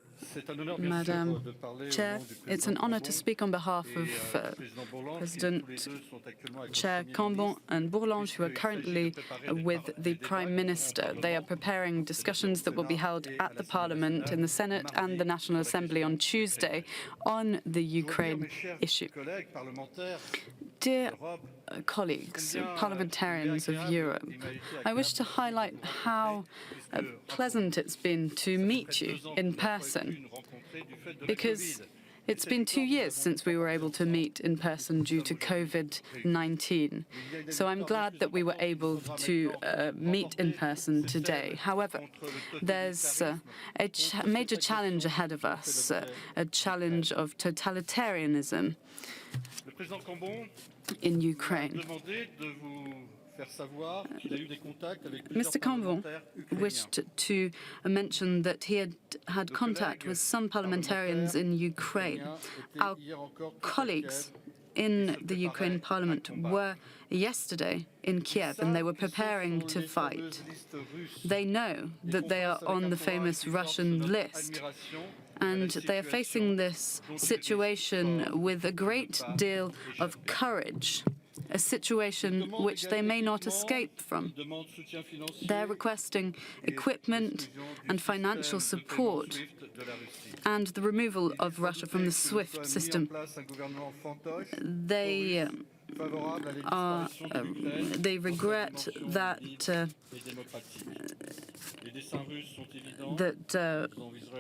Madam Chair, it's an honor to speak on behalf of President Chair Cambon and Bourlange, who are currently with the Prime Minister. They are preparing discussions that will be held at the Parliament, in the Senate and the National Assembly on Tuesday on the Ukraine issue. Dear colleagues, parliamentarians of Europe, I wish to highlight how pleasant it's been to meet you in person, because it's been 2 years since we were able to meet in person due to COVID-19. So I'm glad that we were able to meet in person today. However, there's a major challenge ahead of us, a challenge of totalitarianism in Ukraine. Mr. Cambon wished to mention that he had contact with some parliamentarians in Ukraine. Our colleagues in the Ukraine Parliament were yesterday in Kiev, and they were preparing to fight. They know that they are on the famous Russian list, And they are facing this situation with a great deal of courage, a situation which they may not escape from. They're requesting equipment and financial support and the removal of Russia from the SWIFT system. They regret that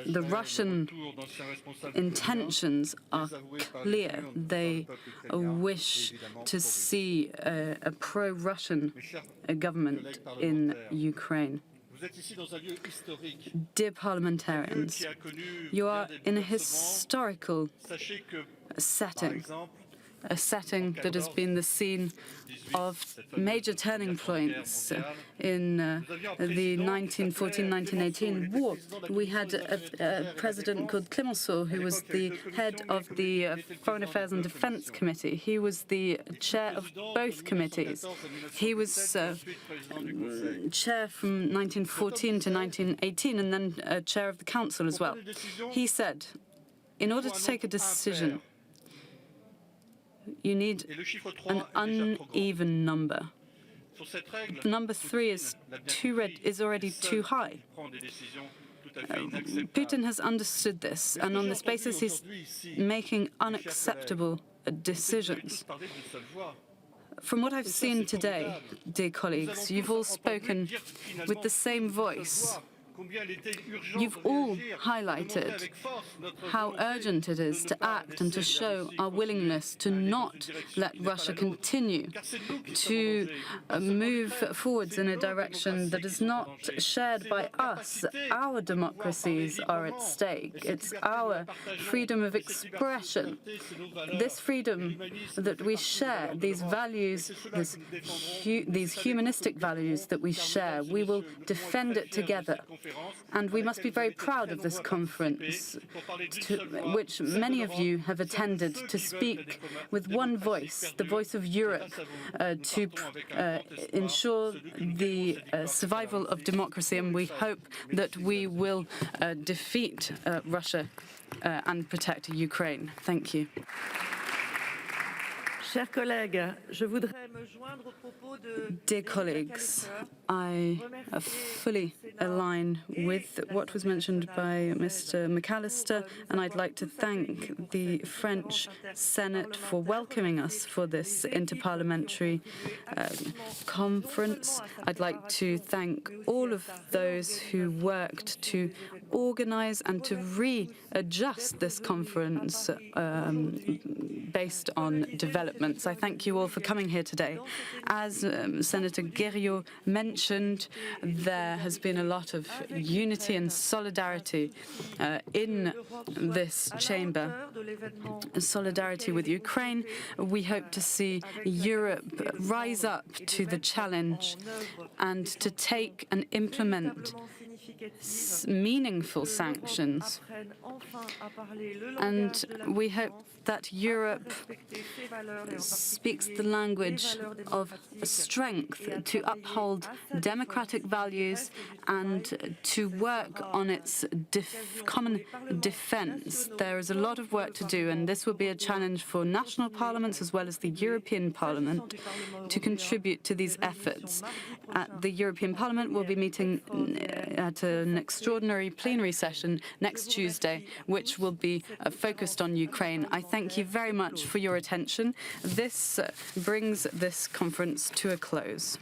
the Russian intentions are clear. They wish to see a pro-Russian government in Ukraine. Dear parliamentarians, you are in a historical setting, a setting that has been the scene of major turning points in the 1914-1918 war. We had a president called Clemenceau, who was the head of the Foreign Affairs and Defense Committee. He was the chair of both committees. He was chair from 1914 to 1918, and then chair of the council as well. He said, in order to take a decision, you need an uneven number. Number 3 is already too high. Putin has understood this, and on this basis he's making unacceptable decisions. From what I've seen today, dear colleagues, you've all spoken with the same voice. You've all highlighted how urgent it is to act and to show our willingness to not let Russia continue to move forwards in a direction that is not shared by us. Our democracies are at stake. It's our freedom of expression. This freedom that we share, these values, these humanistic values that we share, we will defend it together. And we must be very proud of this conference, which many of you have attended, to speak with one voice, the voice of Europe, to ensure the survival of democracy. And we hope that we will defeat Russia and protect Ukraine. Thank you. Dear colleagues, I fully align with what was mentioned by Mr. McAllister, and I'd like to thank the French Senate for welcoming us for this interparliamentary conference. I'd like to thank all of those who worked to organize and to readjust this conference based on developments. I thank you all for coming here today. As Senator Guerriot mentioned, there has been a lot of unity and solidarity in this chamber. Solidarity with Ukraine. We hope to see Europe rise up to the challenge and to take and implement meaningful sanctions. And we hope that Europe speaks the language of strength to uphold democratic values and to work on its common defense. There is a lot of work to do, and this will be a challenge for national parliaments as well as the European Parliament to contribute to these efforts. At the European Parliament, we'll be meeting at an extraordinary plenary session next Tuesday, which will be focused on Ukraine. I thank you very much for your attention. This brings this conference to a close.